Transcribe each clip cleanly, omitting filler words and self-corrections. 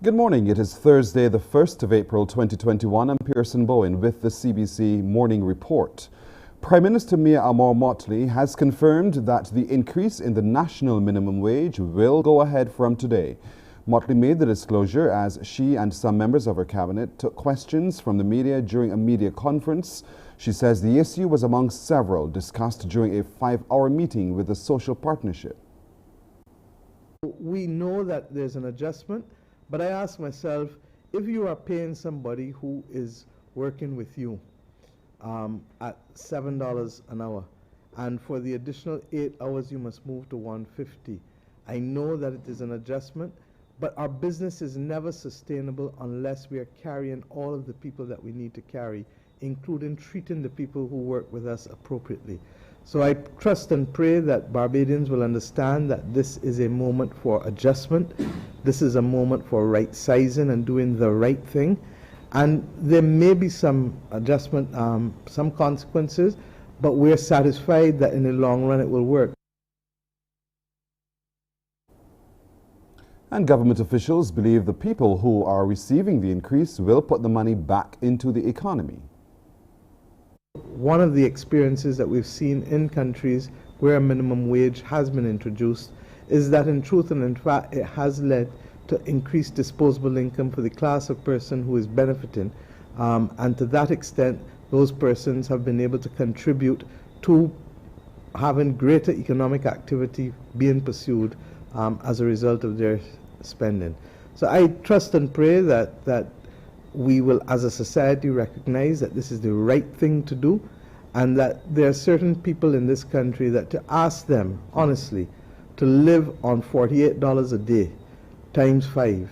Good morning. It is Thursday, the 1st of April 2021. I'm Pearson Bowen with the CBC Morning Report. Prime Minister Mia Motley has confirmed that the increase in the national minimum wage will go ahead from today. Motley made the disclosure as she and some members of her cabinet took questions from the media during a media conference. She says the issue was among several discussed during a 5-hour meeting with the social partnership. We know that there's an adjustment, but I ask myself, if you are paying somebody who is working with you at $7 an hour, and for the additional 8 hours you must move to $150, I know that it is an adjustment, but our business is never sustainable unless we are carrying all of the people that we need to carry, including treating the people who work with us appropriately. So I trust and pray that Barbadians will understand that this is a moment for adjustment. This is a moment for right sizing and doing the right thing. And there may be some adjustment, some consequences, but we're satisfied that in the long run it will work. And government officials believe the people who are receiving the increase will put the money back into the economy. One of the experiences that we've seen in countries where a minimum wage has been introduced is that in truth and in fact it has led to increased disposable income for the class of person who is benefiting, and to that extent those persons have been able to contribute to having greater economic activity being pursued as a result of their spending. So I trust and pray that we will as a society recognize that this is the right thing to do, and that there are certain people in this country that to ask them honestly to live on $48 a day times 5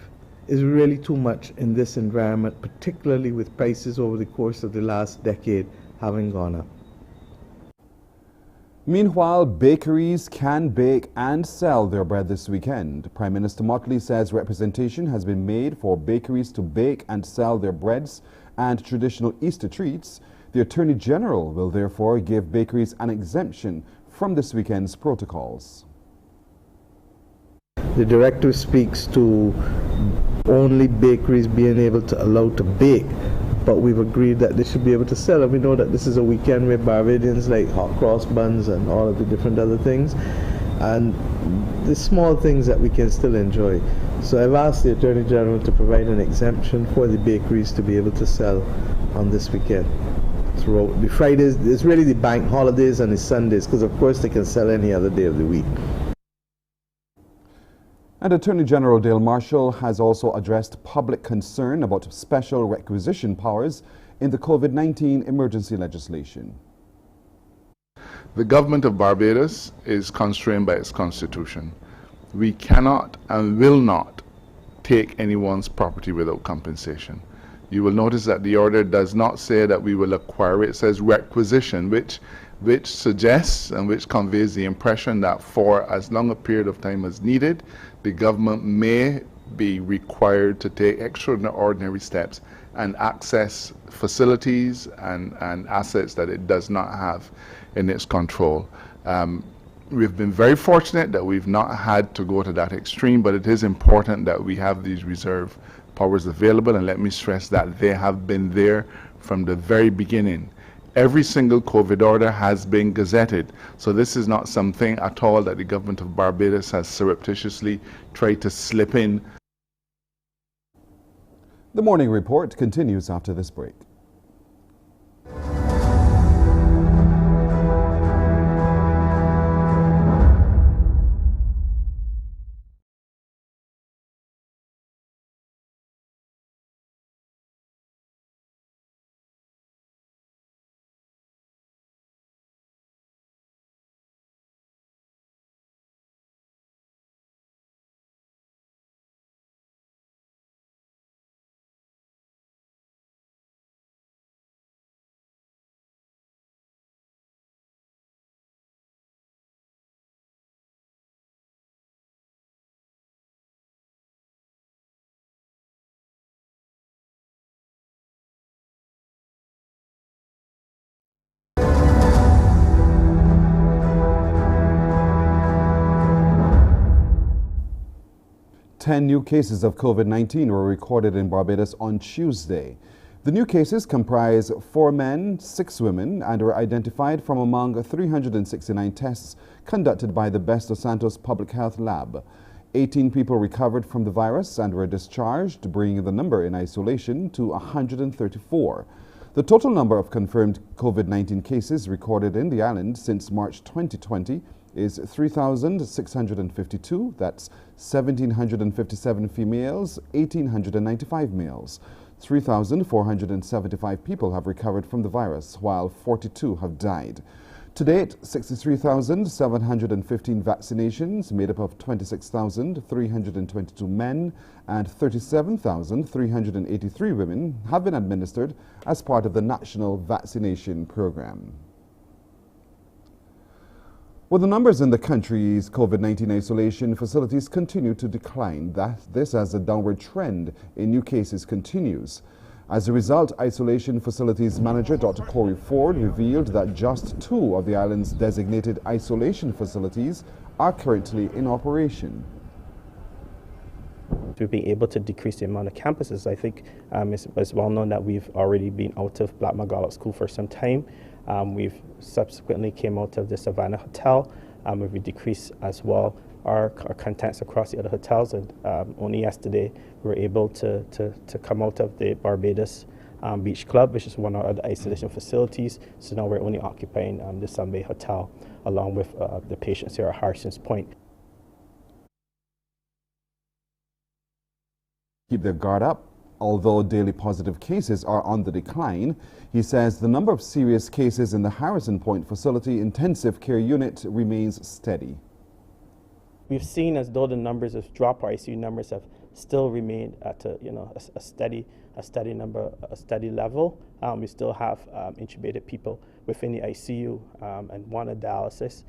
is really too much in this environment, particularly with prices over the course of the last decade having gone up. Meanwhile, bakeries can bake and sell their bread this weekend. Prime Minister Motley says representation has been made for bakeries to bake and sell their breads and traditional Easter treats. The Attorney General will therefore give bakeries an exemption from this weekend's protocols. The directive speaks to only bakeries being able to allow to bake, but we've agreed that they should be able to sell. And we know that this is a weekend where Barbadians like hot cross buns and all of the different other things, and the small things that we can still enjoy. So I've asked the Attorney General to provide an exemption for the bakeries to be able to sell on this weekend. Throughout the Fridays, it's really the bank holidays and the Sundays, because of course they can sell any other day of the week. And Attorney General Dale Marshall has also addressed public concern about special requisition powers in the COVID-19 emergency legislation. The government of Barbados is constrained by its constitution. We cannot and will not take anyone's property without compensation. You will notice that the order does not say that we will acquire it. It says requisition, which suggests and which conveys the impression that for as long a period of time as needed, the government may be required to take extraordinary steps and access facilities and assets that it does not have in its control. We've been very fortunate that we've not had to go to that extreme, but it is important that we have these reserve powers available, and let me stress that they have been there from the very beginning. Every single COVID order has been gazetted, so this is not something at all that the government of Barbados has surreptitiously tried to slip in. The Morning Report continues after this break. 10 new cases of COVID-19 were recorded in Barbados on Tuesday. The new cases comprise 4 men, 6 women, and were identified from among 369 tests conducted by the Best of Santos Public Health Lab. 18 people recovered from the virus and were discharged, bringing the number in isolation to 134. The total number of confirmed COVID-19 cases recorded in the island since March 2020 is 3,652. That's 1,757 females, 1,895 males. 3,475 people have recovered from the virus, while 42 have died. To date, 63,715 vaccinations made up of 26,322 men and 37,383 women have been administered as part of the national vaccination program. Well, the numbers in the country's COVID-19 isolation facilities continue to decline. This as a downward trend in new cases continues. As a result, isolation facilities manager Dr. Corey Ford revealed that just 2 of the island's designated isolation facilities are currently in operation. To be able to decrease the amount of campuses, I think it's well known that we've already been out of Black Magallop School for some time. We've subsequently came out of the Savannah Hotel, where we decreased as well our contents across the other hotels, and only yesterday we were able to come out of the Barbados Beach Club, which is one of our other isolation facilities. So now we're only occupying the Sunbay Hotel along with the patients here at Harson's Point. Keep their guard up. Although daily positive cases are on the decline, he says the number of serious cases in the Harrison Point facility intensive care unit remains steady. We've seen as though the numbers have dropped, our ICU numbers have still remained at a steady number, a steady level. We still have intubated people within the ICU and one on dialysis.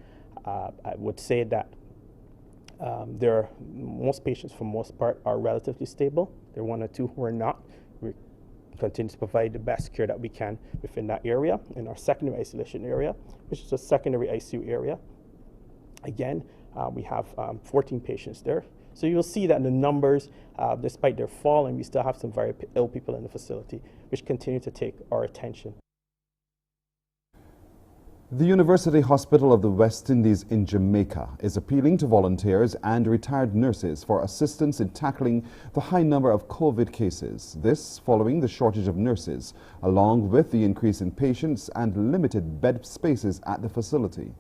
I would say that most patients, for most part, are relatively stable. There are 1 or 2 who are not. We continue to provide the best care that we can within that area. In our secondary isolation area, which is a secondary ICU area, again, we have 14 patients there. So you'll see that the numbers, despite their falling, we still have some very ill people in the facility, which continue to take our attention. The University Hospital of the West Indies in Jamaica is appealing to volunteers and retired nurses for assistance in tackling the high number of COVID cases. This following the shortage of nurses, along with the increase in patients and limited bed spaces at the facility.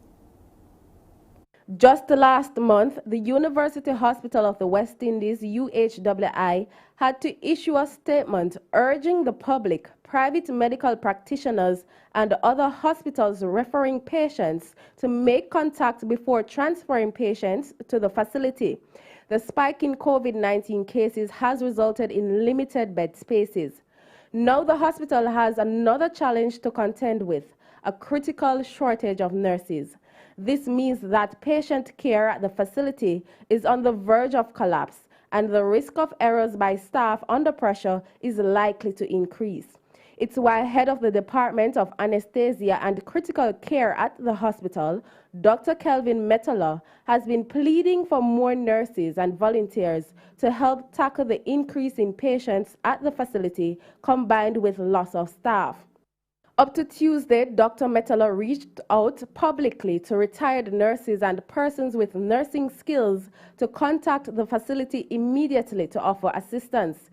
Just last month, the University Hospital of the West Indies, UHWI, had to issue a statement urging the public, private medical practitioners, and other hospitals referring patients to make contact before transferring patients to the facility. The spike in COVID-19 cases has resulted in limited bed spaces. Now the hospital has another challenge to contend with, a critical shortage of nurses. This means that patient care at the facility is on the verge of collapse, and the risk of errors by staff under pressure is likely to increase. It's why head of the Department of Anesthesia and Critical Care at the hospital, Dr. Kelvin Metala, has been pleading for more nurses and volunteers to help tackle the increase in patients at the facility combined with loss of staff. Up to Tuesday, Dr. Metala reached out publicly to retired nurses and persons with nursing skills to contact the facility immediately to offer assistance.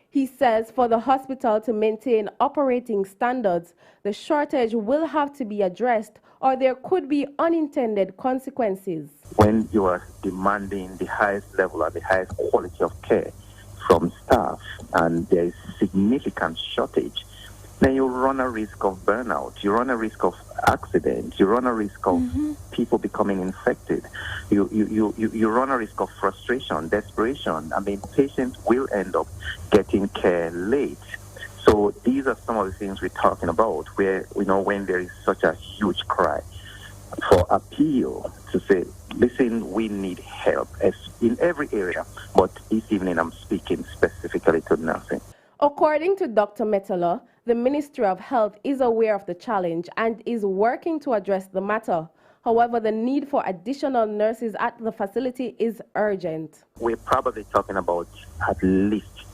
He says for the hospital to maintain operating standards, the shortage will have to be addressed or there could be unintended consequences. When you are demanding the highest level and the highest quality of care from staff and there is significant shortage, then you run a risk of burnout, you run a risk of accident, you run a risk of people becoming infected, you run a risk of frustration, desperation. I mean, patients will end up getting care late. So these are some of the things we're talking about where, when there is such a huge cry for appeal to say, listen, we need help in every area, but this evening I'm speaking specifically to nursing. According to Dr. Metala, the Ministry of Health is aware of the challenge and is working to address the matter. However, the need for additional nurses at the facility is urgent. We're probably talking about at least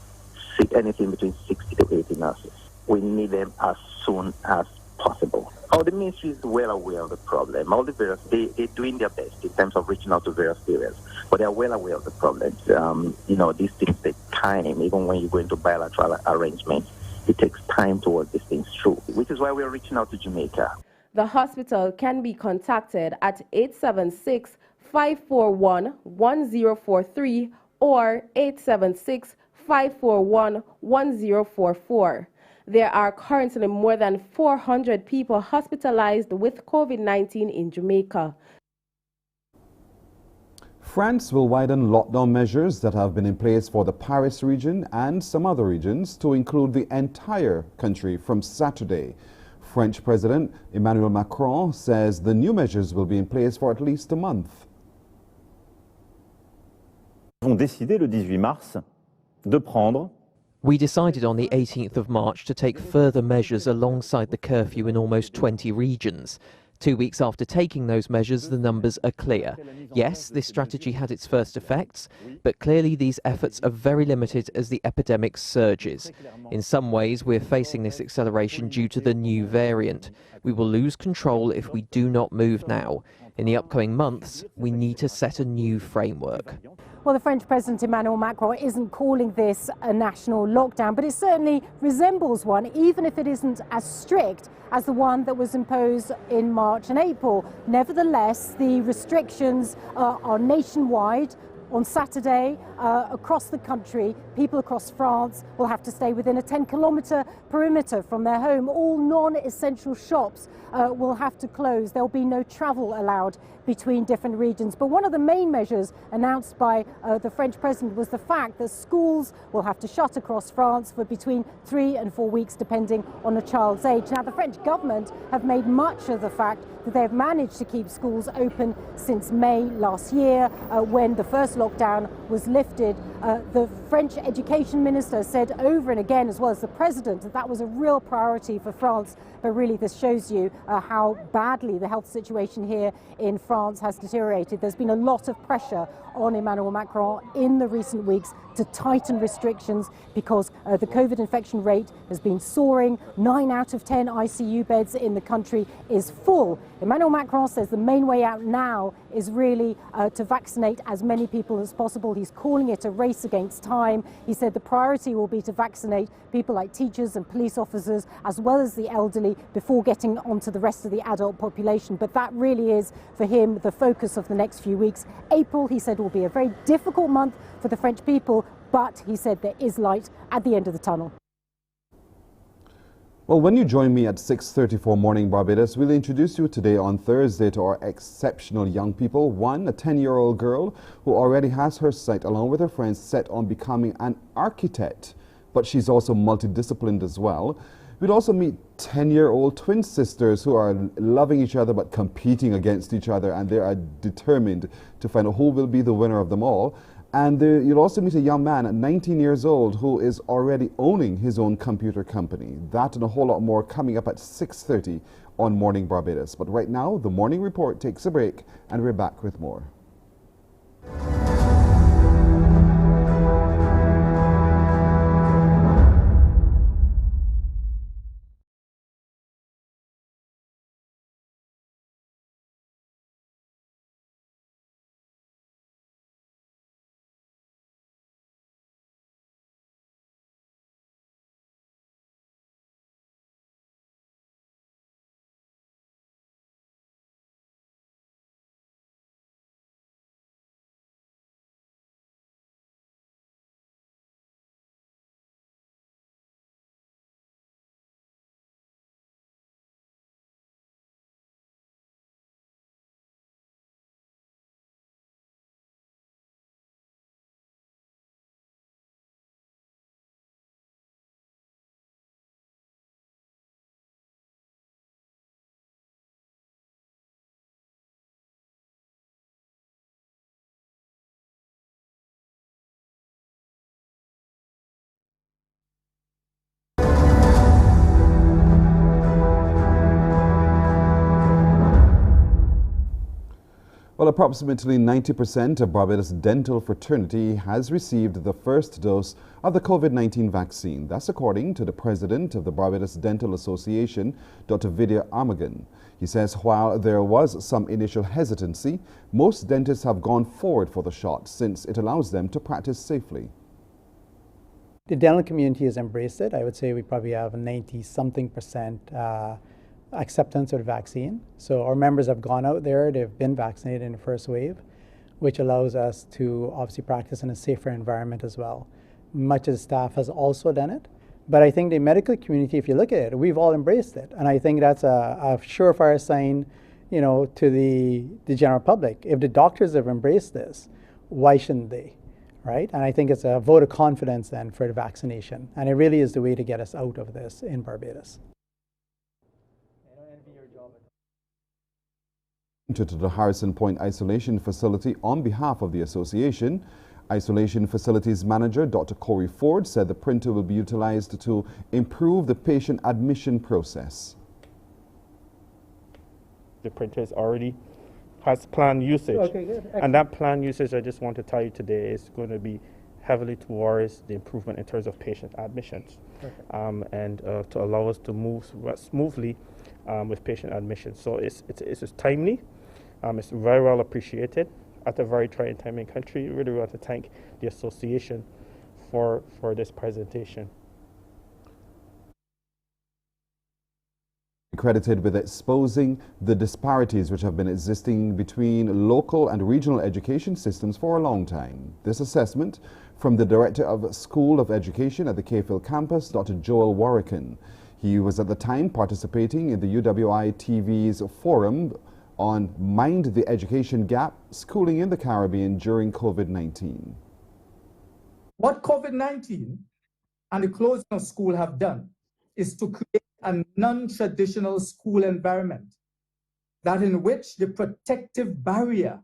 anything between 60 to 80 nurses. We need them as soon as possible. The ministry is well aware of the problem. All the various, they're doing their best in terms of reaching out to various areas, but they're well aware of the problems. These things take time. Even when you go into bilateral arrangements, it takes time to work these things through, which is why we're reaching out to Jamaica. The hospital can be contacted at 876-541-1043 or 876-541-1044. There are currently more than 400 people hospitalized with COVID-19 in Jamaica. France will widen lockdown measures that have been in place for the Paris region and some other regions to include the entire country from Saturday. French President Emmanuel Macron says the new measures will be in place for at least a month. Nous avons décidé le 18 mars de prendre. We decided on the 18th of March to take further measures alongside the curfew in almost 20 regions. 2 weeks after taking those measures, the numbers are clear. Yes, this strategy had its first effects, but clearly these efforts are very limited as the epidemic surges. In some ways, we're facing this acceleration due to the new variant. We will lose control if we do not move now. In the upcoming months, we need to set a new framework. Well, the French President Emmanuel Macron isn't calling this a national lockdown, but it certainly resembles one, even if it isn't as strict as the one that was imposed in March and April. Nevertheless, the restrictions are nationwide. On Saturday, across the country, people across France will have to stay within a 10-kilometre perimeter from their home. All non-essential shops will have to close. There'll be no travel allowed between different regions. But one of the main measures announced by the French president was the fact that schools will have to shut across France for between 3 and 4 weeks, depending on a child's age. Now, the French government have made much of the fact that they've managed to keep schools open since May last year, when the first lockdown was lifted. The French education minister said over and again, as well as the president, that that was a real priority for France. But really, this shows you how badly the health situation here in France has deteriorated. There's been a lot of pressure on Emmanuel Macron in the recent weeks to tighten restrictions because the COVID infection rate has been soaring. 9 out of 10 ICU beds in the country is full. Emmanuel Macron says the main way out now is really to vaccinate as many people as possible. He's calling it a race against time. He said the priority will be to vaccinate people like teachers and police officers, as well as the elderly, before getting onto the rest of the adult population. But that really is, for him, the focus of the next few weeks. April, he said, will be a very difficult month for the French people, but he said there is light at the end of the tunnel. Well, when you join me at 6:34 Morning Barbados, we'll introduce you today on Thursday to our exceptional young people. One, a 10-year-old girl who already has her sight, along with her friends, set on becoming an architect. But she's also multidisciplined as well. We'll also meet 10-year-old twin sisters who are loving each other but competing against each other, and they are determined to find out who will be the winner of them all. And you'll also meet a young man at 19 years old who is already owning his own computer company. That and a whole lot more coming up at 6:30 on Morning Barbados. But right now, the Morning Report takes a break, and we're back with more. Well, approximately 90% of Barbados dental fraternity has received the first dose of the COVID-19 vaccine. That's according to the president of the Barbados Dental Association, Dr. Vidya Armagan. He says while there was some initial hesitancy, most dentists have gone forward for the shot since it allows them to practice safely. The dental community has embraced it. I would say we probably have 90-something% acceptance of the vaccine. So our members have gone out there, they've been vaccinated in the first wave, which allows us to obviously practice in a safer environment as well. Much of the staff has also done it. But I think the medical community, if you look at it, we've all embraced it. And I think that's a surefire sign, you know, to the general public. If the doctors have embraced this, why shouldn't they, right? And I think it's a vote of confidence then for the vaccination. And it really is the way to get us out of this in Barbados. To the Harrison Point Isolation Facility on behalf of the association. Isolation Facilities Manager Dr. Corey Ford said the printer will be utilized to improve the patient admission process. The printer already has planned usage. Okay, good. Excellent. And that planned usage, I just want to tell you today, is going to be heavily towards the improvement in terms of patient admissions. And to allow us to move smoothly with patient admissions. So it's timely. It's very well appreciated at a very trying time in country. We really want to thank the association for this presentation. Credited with exposing the disparities which have been existing between local and regional education systems for a long time. This assessment from the Director of School of Education at the K-Phil campus, Dr. Joel Warrican. He was at the time participating in the UWI TV's forum on Mind the Education Gap, Schooling in the Caribbean during COVID-19. What COVID-19 and the closing of school have done is to create a non-traditional school environment that in which the protective barrier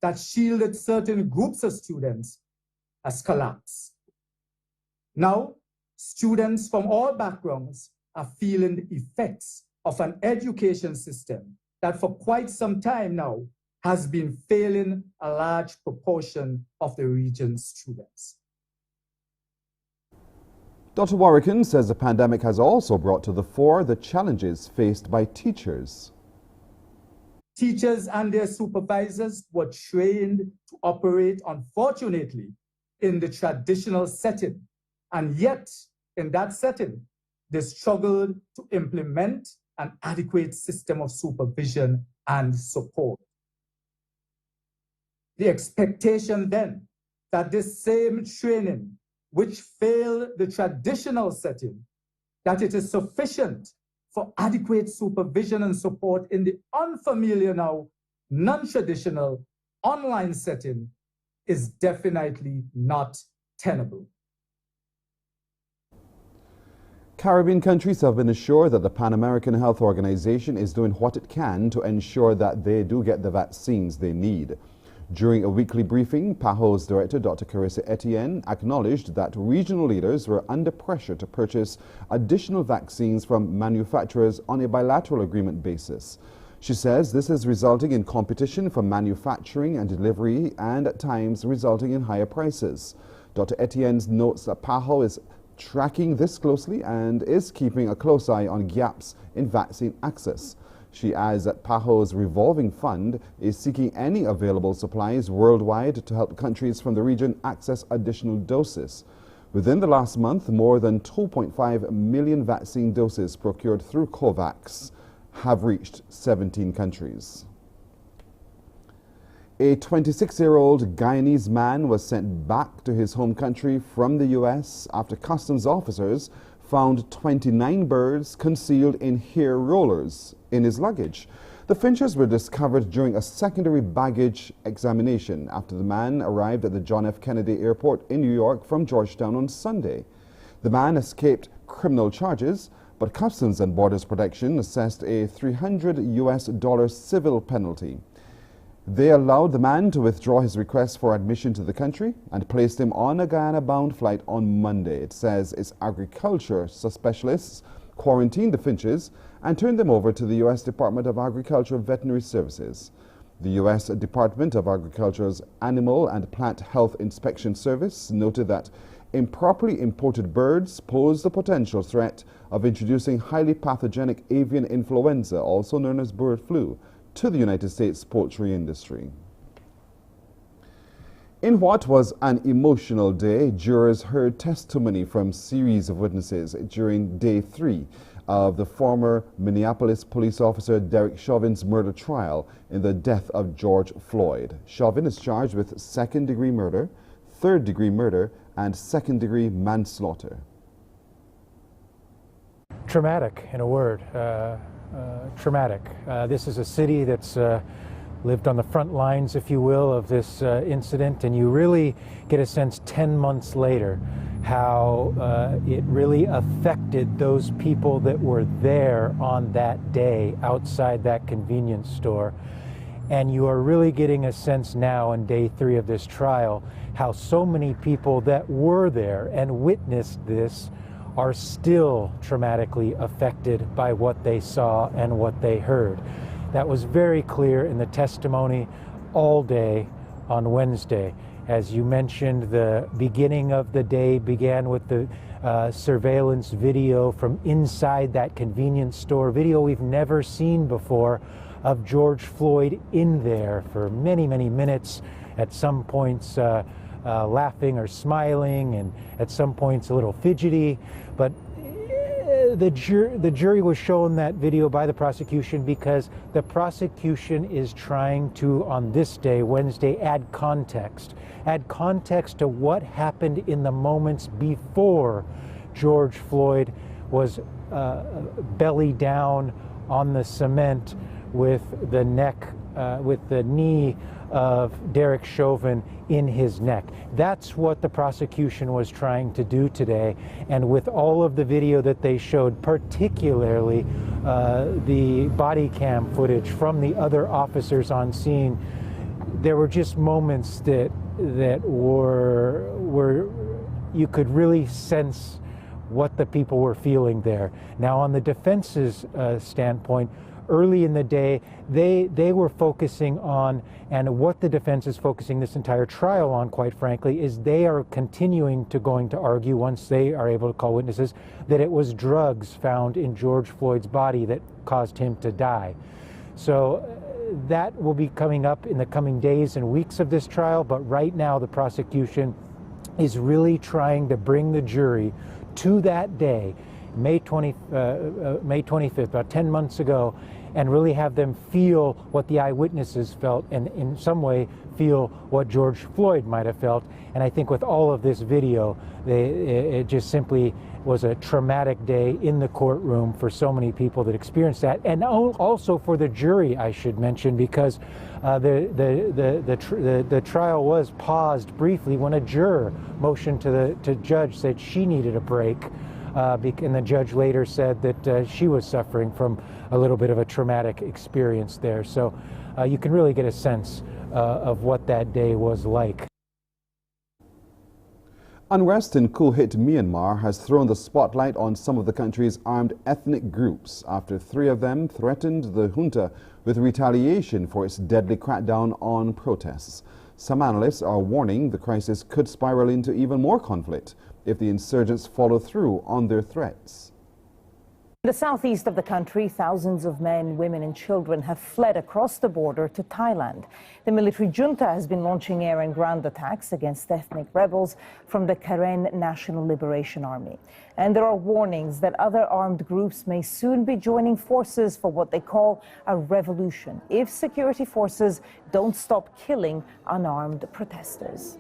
that shielded certain groups of students has collapsed. Now, students from all backgrounds are feeling the effects of an education system that for quite some time now has been failing a large proportion of the region's students. Dr. Warrican says the pandemic has also brought to the fore the challenges faced by teachers. Teachers and their supervisors were trained to operate, unfortunately, in the traditional setting. And yet, in that setting, they struggled to implement an adequate system of supervision and support. The expectation then that this same training, which failed the traditional setting, that it is sufficient for adequate supervision and support in the unfamiliar now, non-traditional online setting, is definitely not tenable. Caribbean countries have been assured that the Pan American Health Organization is doing what it can to ensure that they do get the vaccines they need. During a weekly briefing, PAHO's director, Dr. Carissa Etienne, acknowledged that regional leaders were under pressure to purchase additional vaccines from manufacturers on a bilateral agreement basis. She says this is resulting in competition for manufacturing and delivery and at times resulting in higher prices. Dr. Etienne notes that PAHO is tracking this closely and is keeping a close eye on gaps in vaccine access. She adds that PAHO's revolving fund is seeking any available supplies worldwide to help countries from the region access additional doses. Within the last month, more than 2.5 million vaccine doses procured through COVAX have reached 17 countries. A 26-year-old Guyanese man was sent back to his home country from the U.S. after customs officers found 29 birds concealed in hair rollers in his luggage. The finches were discovered during a secondary baggage examination after the man arrived at the John F. Kennedy Airport in New York from Georgetown on Sunday. The man escaped criminal charges, but Customs and Borders Protection assessed a $300 civil penalty. They allowed the man to withdraw his request for admission to the country and placed him on a Guyana-bound flight on Monday. It says its agriculture specialists quarantined the finches and turned them over to the U.S. Department of Agriculture Veterinary Services. The U.S. Department of Agriculture's Animal and Plant Health Inspection Service noted that improperly imported birds pose the potential threat of introducing highly pathogenic avian influenza, also known as bird flu, to the United States poultry industry. In what was an emotional day, jurors heard testimony from a series of witnesses during day 3 of the former Minneapolis police officer Derek Chauvin's murder trial in the death of George Floyd. Chauvin is charged with second-degree murder, third-degree murder, and second-degree manslaughter. Traumatic, in a word. Traumatic. This is a city that's lived on the front lines, if you will, of this incident, and you really get a sense 10 months later how it really affected those people that were there on that day outside that convenience store. And you are really getting a sense now in day 3 of this trial how so many people that were there and witnessed this are still traumatically affected by what they saw and what they heard. That was very clear in the testimony all day on Wednesday. As you mentioned, the beginning of the day began with the surveillance video from inside that convenience store, video we've never seen before of George Floyd in there for many, many minutes, at some points laughing or smiling, and at some points a little fidgety. But the jury was shown that video by the prosecution because the prosecution is trying to, on this day, Wednesday, add context to what happened in the moments before George Floyd was belly down on the cement with the knee of Derek Chauvin in his neck. That's what the prosecution was trying to do today, and with all of the video that they showed, particularly the body cam footage from the other officers on scene, there were just moments that were you could really sense what the people were feeling there. Now, on the defense's standpoint, early in the day, they were focusing on, and what the defense is focusing this entire trial on, quite frankly, is they are continuing to argue, once they are able to call witnesses, that it was drugs found in George Floyd's body that caused him to die. So that will be coming up in the coming days and weeks of this trial, but right now the prosecution is really trying to bring the jury to that day, May 25th, about 10 months ago, and really have them feel what the eyewitnesses felt, and in some way feel what George Floyd might have felt. And I think with all of this video, it just simply was a traumatic day in the courtroom for so many people that experienced that, and also for the jury, I should mention, because the trial was paused briefly when a juror motioned to the judge, said she needed a break. And the judge later said that she was suffering from a little bit of a traumatic experience there. So you can really get a sense of what that day was like. Unrest in cool-hit Myanmar has thrown the spotlight on some of the country's armed ethnic groups after 3 of them threatened the junta with retaliation for its deadly crackdown on protests. Some analysts are warning the crisis could spiral into even more conflict if the insurgents follow through on their threats. In the southeast of the country, thousands of men, women and children have fled across the border to Thailand. The military junta has been launching air and ground attacks against ethnic rebels from the Karen National Liberation Army. And there are warnings that other armed groups may soon be joining forces for what they call a revolution if security forces don't stop killing unarmed protesters.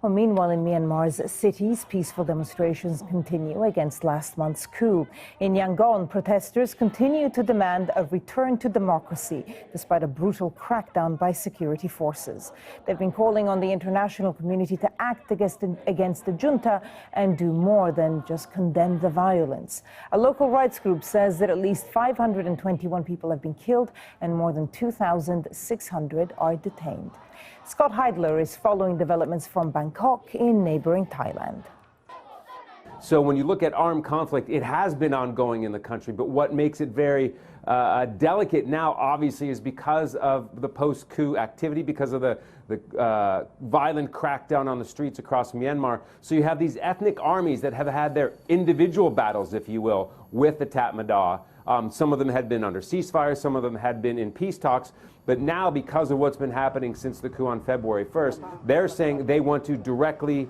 Well, meanwhile, in Myanmar's cities, peaceful demonstrations continue against last month's coup. In Yangon, protesters continue to demand a return to democracy, despite a brutal crackdown by security forces. They've been calling on the international community to act against the junta and do more than just condemn the violence. A local rights group says that at least 521 people have been killed and more than 2,600 are detained. Scott Heidler is following developments from Bangkok in neighboring Thailand. So when you look at armed conflict, it has been ongoing in the country, but what makes it very delicate now, obviously, is because of the post-coup activity, because of the violent crackdown on the streets across Myanmar. So you have these ethnic armies that have had their individual battles, if you will, with the Tatmadaw. Some of them had been under ceasefire, some of them had been in peace talks, but now, because of what's been happening since the coup on February 1st, they're saying they want to directly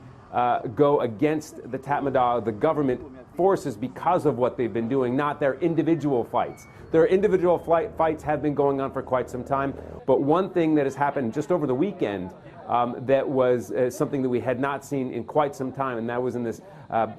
go against the Tatmadaw, the government forces, because of what they've been doing, not their individual fights. Their individual fights have been going on for quite some time, but one thing that has happened just over the weekend that was something that we had not seen in quite some time, and that was in this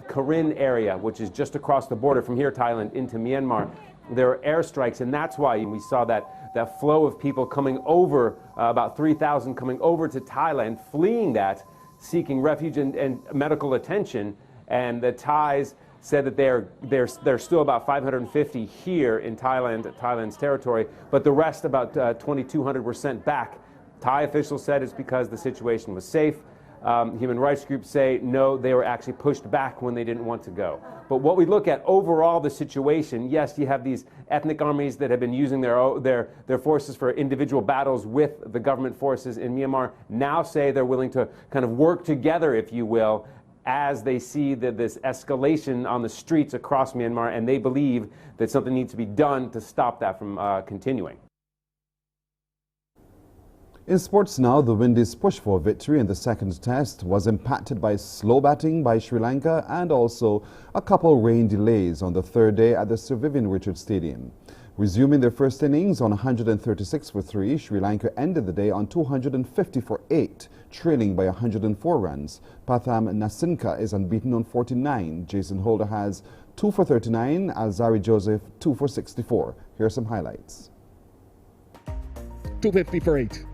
Karen area, which is just across the border from here, Thailand, into Myanmar. There are airstrikes, and that's why we saw that flow of people coming over, about 3,000 coming over to Thailand, fleeing that, seeking refuge and medical attention, and the Thais said that they're still about 550 here in Thailand's territory, but the rest, about 2,200, were sent back. Thai officials said it's because the situation was safe. Human rights groups say no, they were actually pushed back when they didn't want to go. But what we look at overall, the situation, yes, you have these ethnic armies that have been using their forces for individual battles with the government forces in Myanmar, now say they're willing to kind of work together, if you will, as they see this escalation on the streets across Myanmar, and they believe that something needs to be done to stop that from continuing. In sports now, the Windies' push for victory in the second test was impacted by slow batting by Sri Lanka and also a couple rain delays on the third day at the Sir Vivian Richards Stadium. Resuming their first innings on 136 for 3, Sri Lanka ended the day on 250 for 8, trailing by 104 runs. Patham Nasinka is unbeaten on 49. Jason Holder has 2 for 39, Alzari Joseph 2 for 64. Here are some highlights. 250 for 8.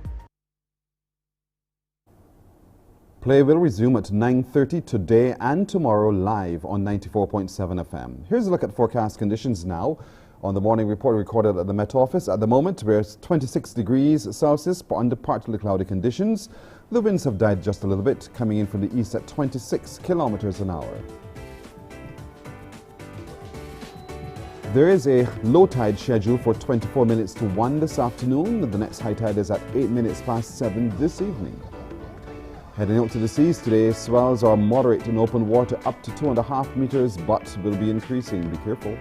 Play will resume at 9:30 today and tomorrow live on 94.7 FM. Here's a look at forecast conditions now. On the morning report recorded at the Met Office, at the moment we're 26 degrees Celsius under partly cloudy conditions. The winds have died just a little bit, coming in from the east at 26 kilometers an hour. There is a low tide scheduled for 24 minutes to 1 this afternoon. The next high tide is at 8 minutes past 7 this evening. Heading out to the seas today, swells are moderate in open water up to 2.5 meters, but will be increasing. Be careful.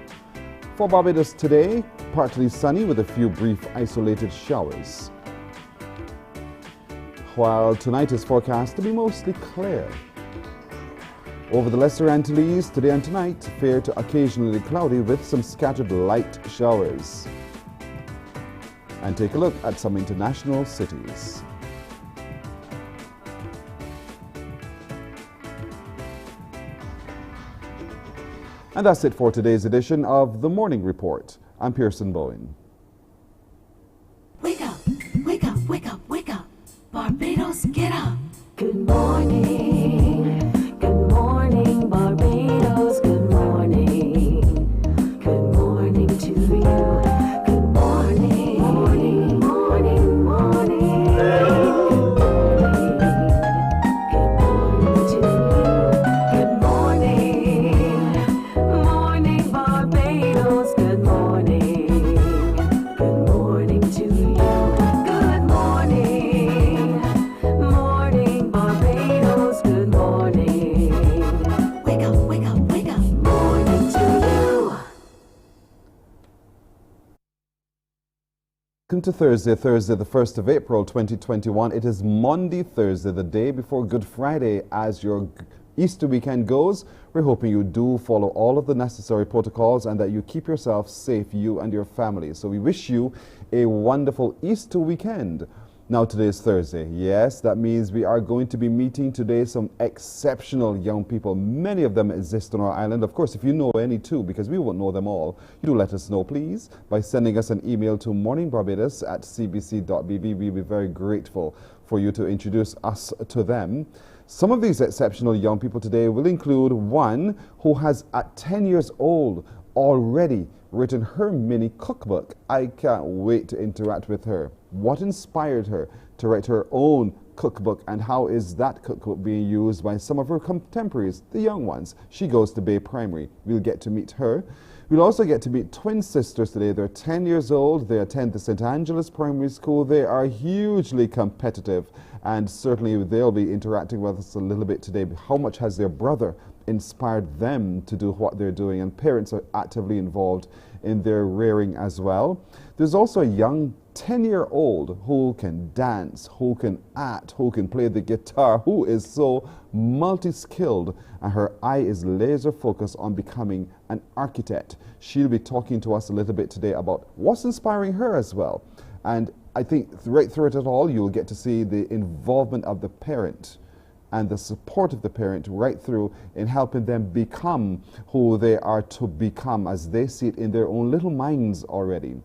For Barbados today, partly sunny with a few brief isolated showers. While tonight is forecast to be mostly clear. Over the Lesser Antilles, today and tonight, fair to occasionally cloudy with some scattered light showers. And take a look at some international cities. And that's it for today's edition of The Morning Report. I'm Pearson Bowen. Wake up, wake up, wake up, wake up. Barbados, get up. Good morning. Good morning, Barbados. Good morning. Good morning to you. Good morning. Morning, morning, morning. Good morning to you. Good morning. Morning, Barbados. Good morning. Good morning to you. Good morning. Morning, Barbados. Good morning. Wake up, wake up, wake up. Morning to you. Welcome to Thursday, the 1st of April 2021. It is Monday, Thursday, the day before Good Friday. As your Easter weekend goes, we're hoping you do follow all of the necessary protocols and that you keep yourself safe, you and your family. So we wish you a wonderful Easter weekend. Now today is Thursday. Yes, that means we are going to be meeting today some exceptional young people. Many of them exist on our island. Of course, if you know any too, because we won't know them all, you do let us know, please, by sending us an email to morningbarbados@cbc.bb. We'll be very grateful for you to introduce us to them. Some of these exceptional young people today will include one who has, at 10 years old, already written her mini cookbook. I can't wait to interact with her. What inspired her to write her own cookbook and how is that cookbook being used by some of her contemporaries, the young ones. She goes to Bay Primary. We'll get to meet her. We'll also get to meet twin sisters today. They're 10 years old. They attend the St. Angela's Primary School. They are hugely competitive, and certainly they'll be interacting with us a little bit today. How much has their brother inspired them to do what they're doing? And parents are actively involved in their rearing as well. There's also a young 10-year-old who can dance, who can act, who can play the guitar, who is so multi-skilled, and her eye is laser focused on becoming an architect. She'll be talking to us a little bit today about what's inspiring her as well. And I think right through it all, you'll get to see the involvement of the parent and the support of the parent right through in helping them become who they are to become as they see it in their own little minds already.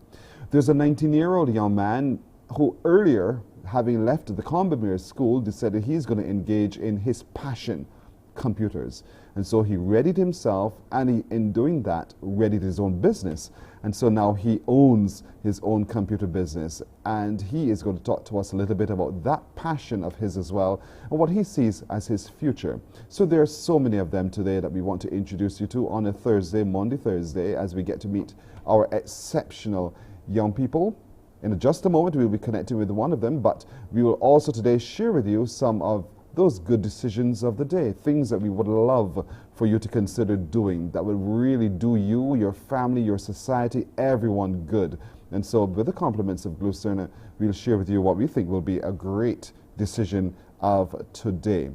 There's a 19-year-old young man who earlier, having left the Combermere School, decided he's going to engage in his passion, computers. And so he readied himself, and he, in doing that, readied his own business. And so now he owns his own computer business. And he is going to talk to us a little bit about that passion of his as well, and what he sees as his future. So there are so many of them today that we want to introduce you to on a Thursday, Monday, Thursday, as we get to meet our exceptional young people. In just a moment, we'll be connecting with one of them, but we will also today share with you some of those good decisions of the day, things that we would love for you to consider doing that will really do you, your family, your society, everyone good. And so with the compliments of Glucerna, we'll share with you what we think will be a great decision of today.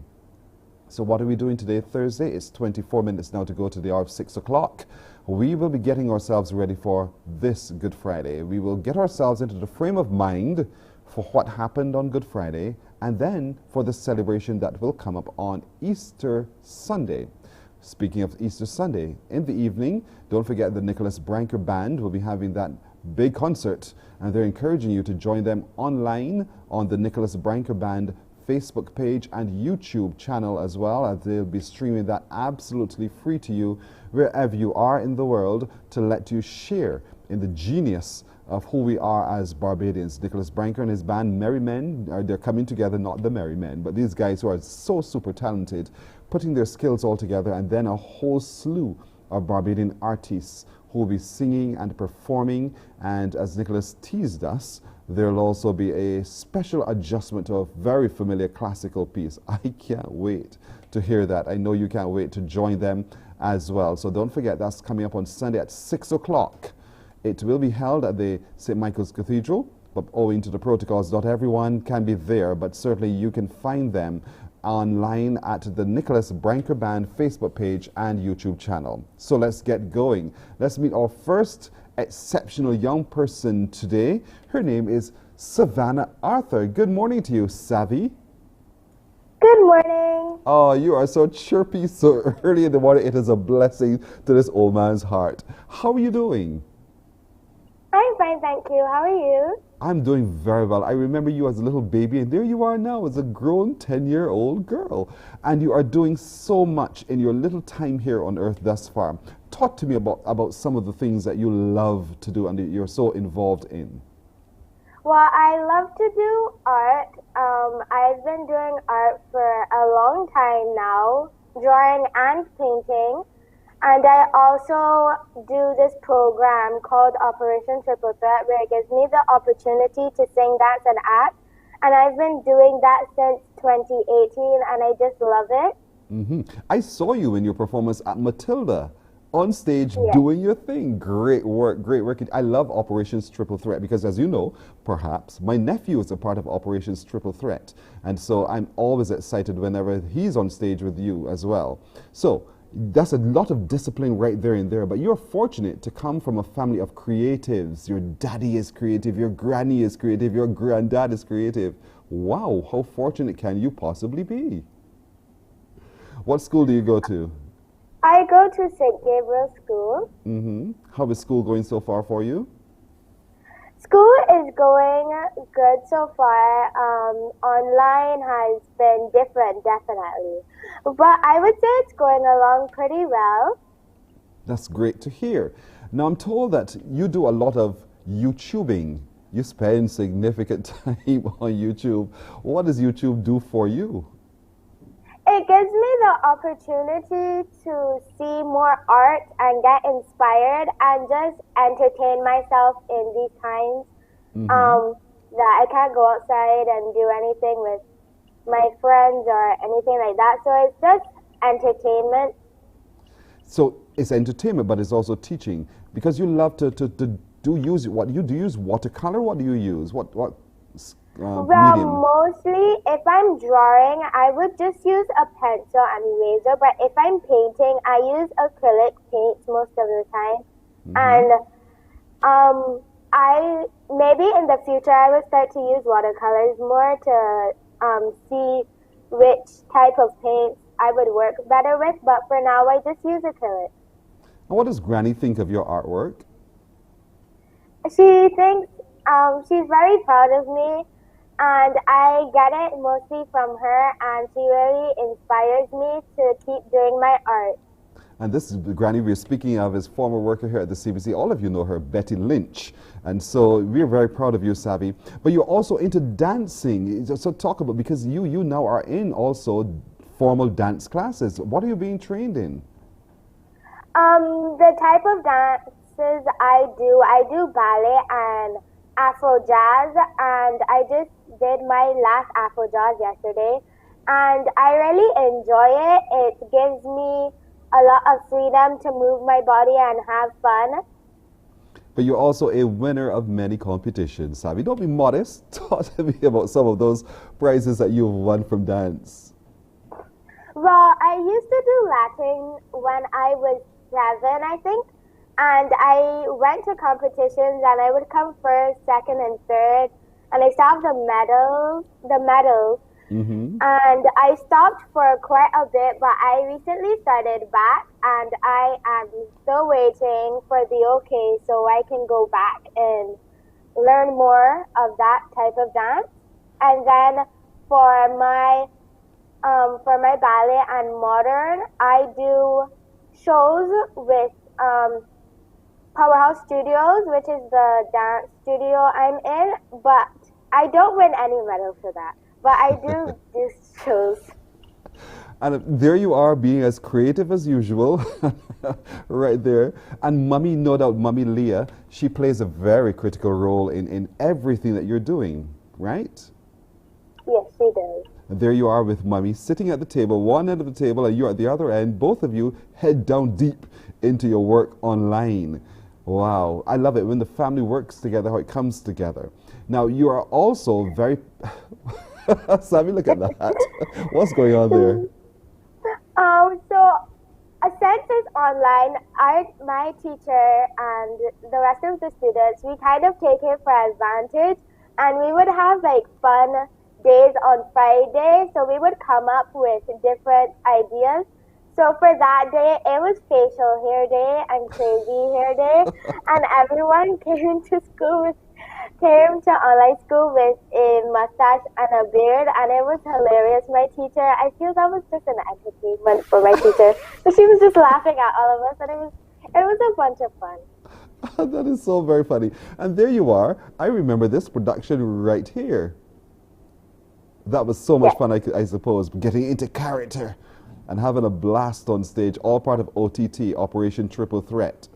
So what are we doing today, Thursday? It's 24 minutes now to go to the hour of 6 o'clock. We will be getting ourselves ready for this Good Friday. We will get ourselves into the frame of mind for what happened on Good Friday, and then for the celebration that will come up on Easter Sunday. Speaking of Easter Sunday, in the evening, don't forget the Nicholas Branker Band will be having that big concert, and they're encouraging you to join them online on the Nicholas Branker Band Facebook page and YouTube channel as well, as they'll be streaming that absolutely free to you wherever you are in the world, to let you share in the genius of who we are as Barbadians. Nicholas Branker and his band Merry Men, they're coming together, not the Merry Men, but these guys who are so super talented, putting their skills all together, and then a whole slew of Barbadian artists who will be singing and performing. And as Nicholas teased us, there'll also be a special adjustment to a very familiar classical piece. I can't wait to hear that. I know you can't wait to join them as well. So don't forget, that's coming up on Sunday at 6 o'clock. It will be held at the St. Michael's Cathedral, but owing to the protocols, not everyone can be there, but certainly you can find them online at the Nicholas Branker Band Facebook page and YouTube channel. So let's get going. Let's meet our first exceptional young person today. Her name is Savannah Arthur. Good morning to you, Savvy. Good morning. Oh, you are so chirpy so early in the morning. It is a blessing to this old man's heart. How are you doing? I'm fine, thank you. How are you? I'm doing very well. I remember you as a little baby, and there you are now as a grown 10-year-old girl. And you are doing so much in your little time here on earth thus far. Talk to me about some of the things that you love to do and that you're so involved in. Well, I love to do art. I've been doing art for a long time now, drawing and painting. And I also do this program called Operation Triple Threat, where it gives me the opportunity to sing, dance, and act. And I've been doing that since 2018, and I just love it. I saw you in your performance at Matilda on stage doing your thing. Great work, great work. I love Operations Triple Threat because, as you know, perhaps, my nephew is a part of Operations Triple Threat. And so I'm always excited whenever he's on stage with you as well. So that's a lot of discipline right there and there, but you're fortunate to come from a family of creatives. Your daddy is creative, your granny is creative, your granddad is creative. Wow, how fortunate can you possibly be? What school do you go to? I go to St. Gabriel's School. How is school going so far for you? School is going good so far. Online has been different, definitely. But I would say it's going along pretty well. That's great to hear. Now, I'm told that you do a lot of YouTubing. you spend significant time on YouTube. What does YouTube do for you? It gives me the opportunity to see more art and get inspired and just entertain myself in these times that I can't go outside and do anything with my friends or anything like that. So it's just entertainment. So it's entertainment, but it's also teaching, because you love to do use what you do. Use watercolor. What do you use? What Well, medium? mostly if I'm drawing, I would just use a pencil and eraser. But if I'm painting, I use acrylic paints most of the time. And I maybe in the future I will start to use watercolors more to see which type of paints I would work better with. But for now, I just use acrylic. And what does Granny think of your artwork? She thinks she's very proud of me, and I get it mostly from her, and she really inspires me to keep doing my art. And this is Granny we're speaking of, is former worker here at the CBC. All of you know her, Betty Lynch. And so we're very proud of you, Savvy. But you're also into dancing. So talk about, because you now are in also formal dance classes. What are you being trained in? The type of dances I do ballet and Afro jazz, and I just did my last Afro jazz yesterday, and I really enjoy it. It gives me a lot of freedom to move my body and have fun. But you're also a winner of many competitions, Savvy. Don't be modest. Talk to me about some of those prizes that you've won from dance. Well, I used to do Latin when I was 7, I think. And I went to competitions and I would come first, second, and third. And I still have the medals. And I stopped for quite a bit, but I recently started back, and I am still waiting for the okay so I can go back and learn more of that type of dance. And then for my ballet and modern, I do shows with Powerhouse Studios, which is the dance studio I'm in, but I don't win any medals for that. But I do do shows. And there you are, being as creative as usual, right there. And Mummy, no doubt, Mummy Leah, she plays a very critical role in everything that you're doing, right? Yes, she does. And there you are with Mummy, sitting at the table, one end of the table, and you're at the other end, both of you head down deep into your work online. Wow, I love it when the family works together, how it comes together. Now, you are also very... Sammy, look at that. What's going on there? So, since it's online, my teacher and the rest of the students, we kind of take it for advantage, and we would have like fun days on Friday, so we would come up with different ideas. So for that day, it was facial hair day and crazy hair day, and everyone came to online school with a mustache and a beard, and it was hilarious. My teacher, I feel that was just an entertainment for my teacher. So she was just laughing at all of us, and it was a bunch of fun. That is so very funny. And there you are. I remember this production right here. That was so much fun, I suppose, getting into character and having a blast on stage, all part of OTT, Operation Triple Threat.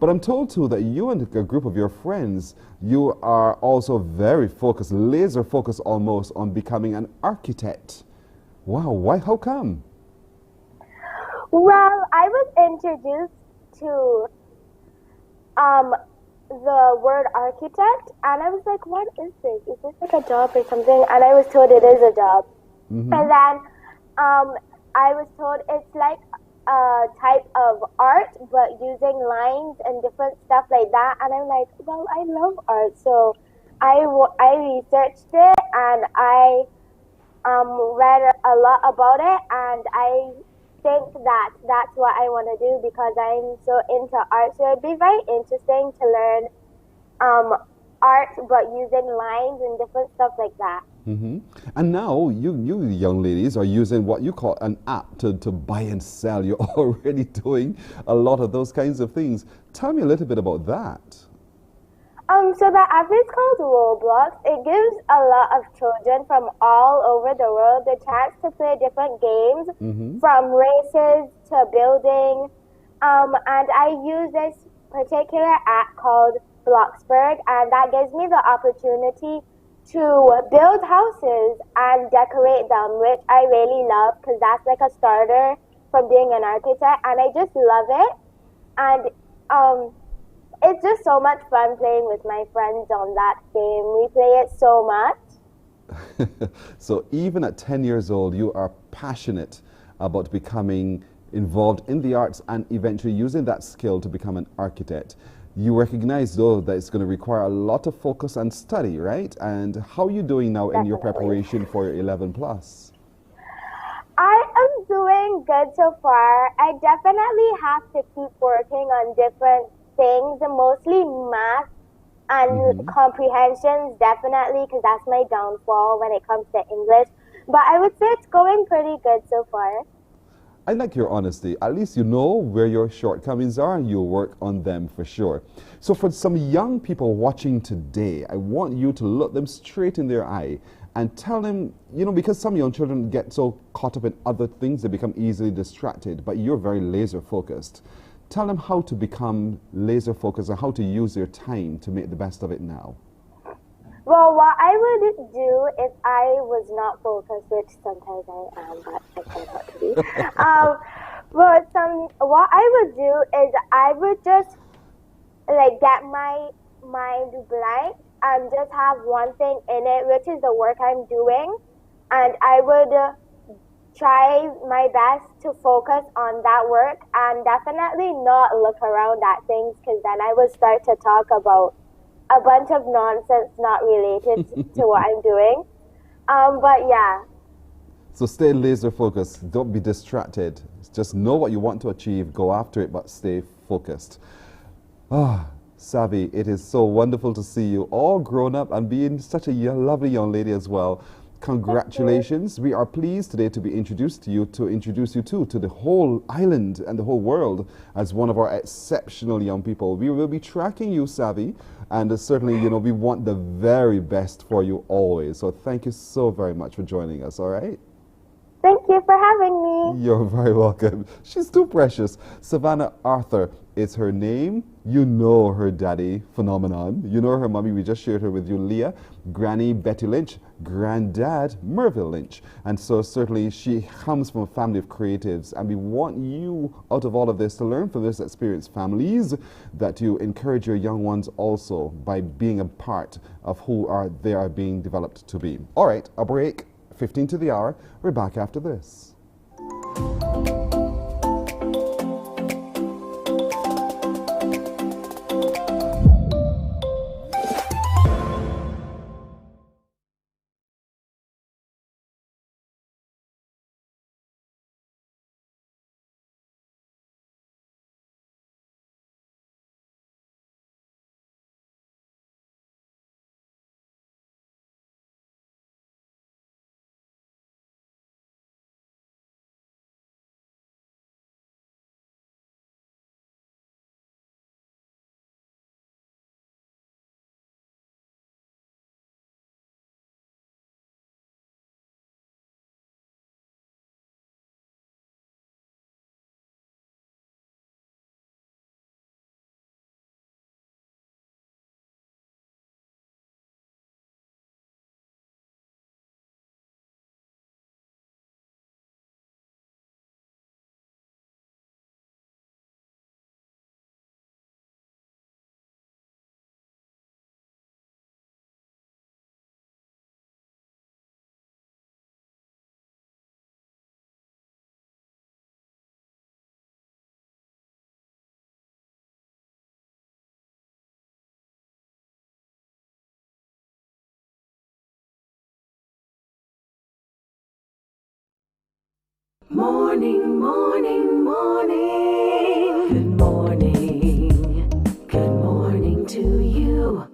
But I'm told too that you and a group of your friends, you are also very focused, laser focused almost, on becoming an architect. Wow, why? How come? Well, I was introduced to the word architect, and I was like, what is this? Is this like a job or something? And I was told it is a job. And then I was told it's like a type of art, but using lines and different stuff like that. And I'm like, well, I love art. So I researched it, and I read a lot about it, and I think that that's what I want to do because I'm so into art. So it'd be very interesting to learn art, but using lines and different stuff like that. And now you young ladies are using what you call an app to buy and sell. You're already doing a lot of those kinds of things. Tell me a little bit about that. So the app is called Roblox. It gives a lot of children from all over the world the chance to play different games, from races to building. And I use this particular app called Bloxburg, and that gives me the opportunity to build houses and decorate them, which I really love because that's like a starter from being an architect, and I just love it. And it's just so much fun playing with my friends on that game. We play it so much. So even at 10 years old, you are passionate about becoming involved in the arts and eventually using that skill to become an architect. You recognize, though, that it's going to require a lot of focus and study, right? And how are you doing now in your preparation for your 11 plus? I am doing good so far. I definitely have to keep working on different things, mostly math and comprehensions, definitely, because that's my downfall when it comes to English. But I would say it's going pretty good so far. I like your honesty. At least you know where your shortcomings are and you'll work on them for sure. So for some young people watching today, I want you to look them straight in their eye and tell them, you know, because some young children get so caught up in other things, they become easily distracted, but you're very laser focused. Tell them how to become laser focused and how to use their time to make the best of it now. Well, what I would do if I was not focused, which sometimes I am, but I try not to be. What I would do is I would just like get my mind blank and just have one thing in it, which is the work I'm doing, and I would try my best to focus on that work and definitely not look around at things, because then I would start to talk about a bunch of nonsense not related to what I'm doing. But yeah. So stay laser focused. Don't be distracted. Just know what you want to achieve. Go after it, but stay focused. Savvy, it is so wonderful to see you all grown up and being such a lovely young lady as well. Congratulations. We are pleased today to be introduced to you, to the whole island and the whole world as one of our exceptional young people. We will be tracking you, Savvy, and certainly, you know, we want the very best for you always. So thank you so very much for joining us, all right? Thank you for having me. You're very welcome. She's too precious. Savannah Arthur is her name. You know her daddy, Phenomenon. You know her mommy. We just shared her with you, Leah. Granny, Betty Lynch. Granddad, Merville Lynch. And so certainly she comes from a family of creatives. And we want you, out of all of this, to learn from this experience, families, that you encourage your young ones also by being a part of who they are being developed to be. All right, a break. 15 to the hour. We're back after this. Morning, morning, morning. Good morning. Good morning to you.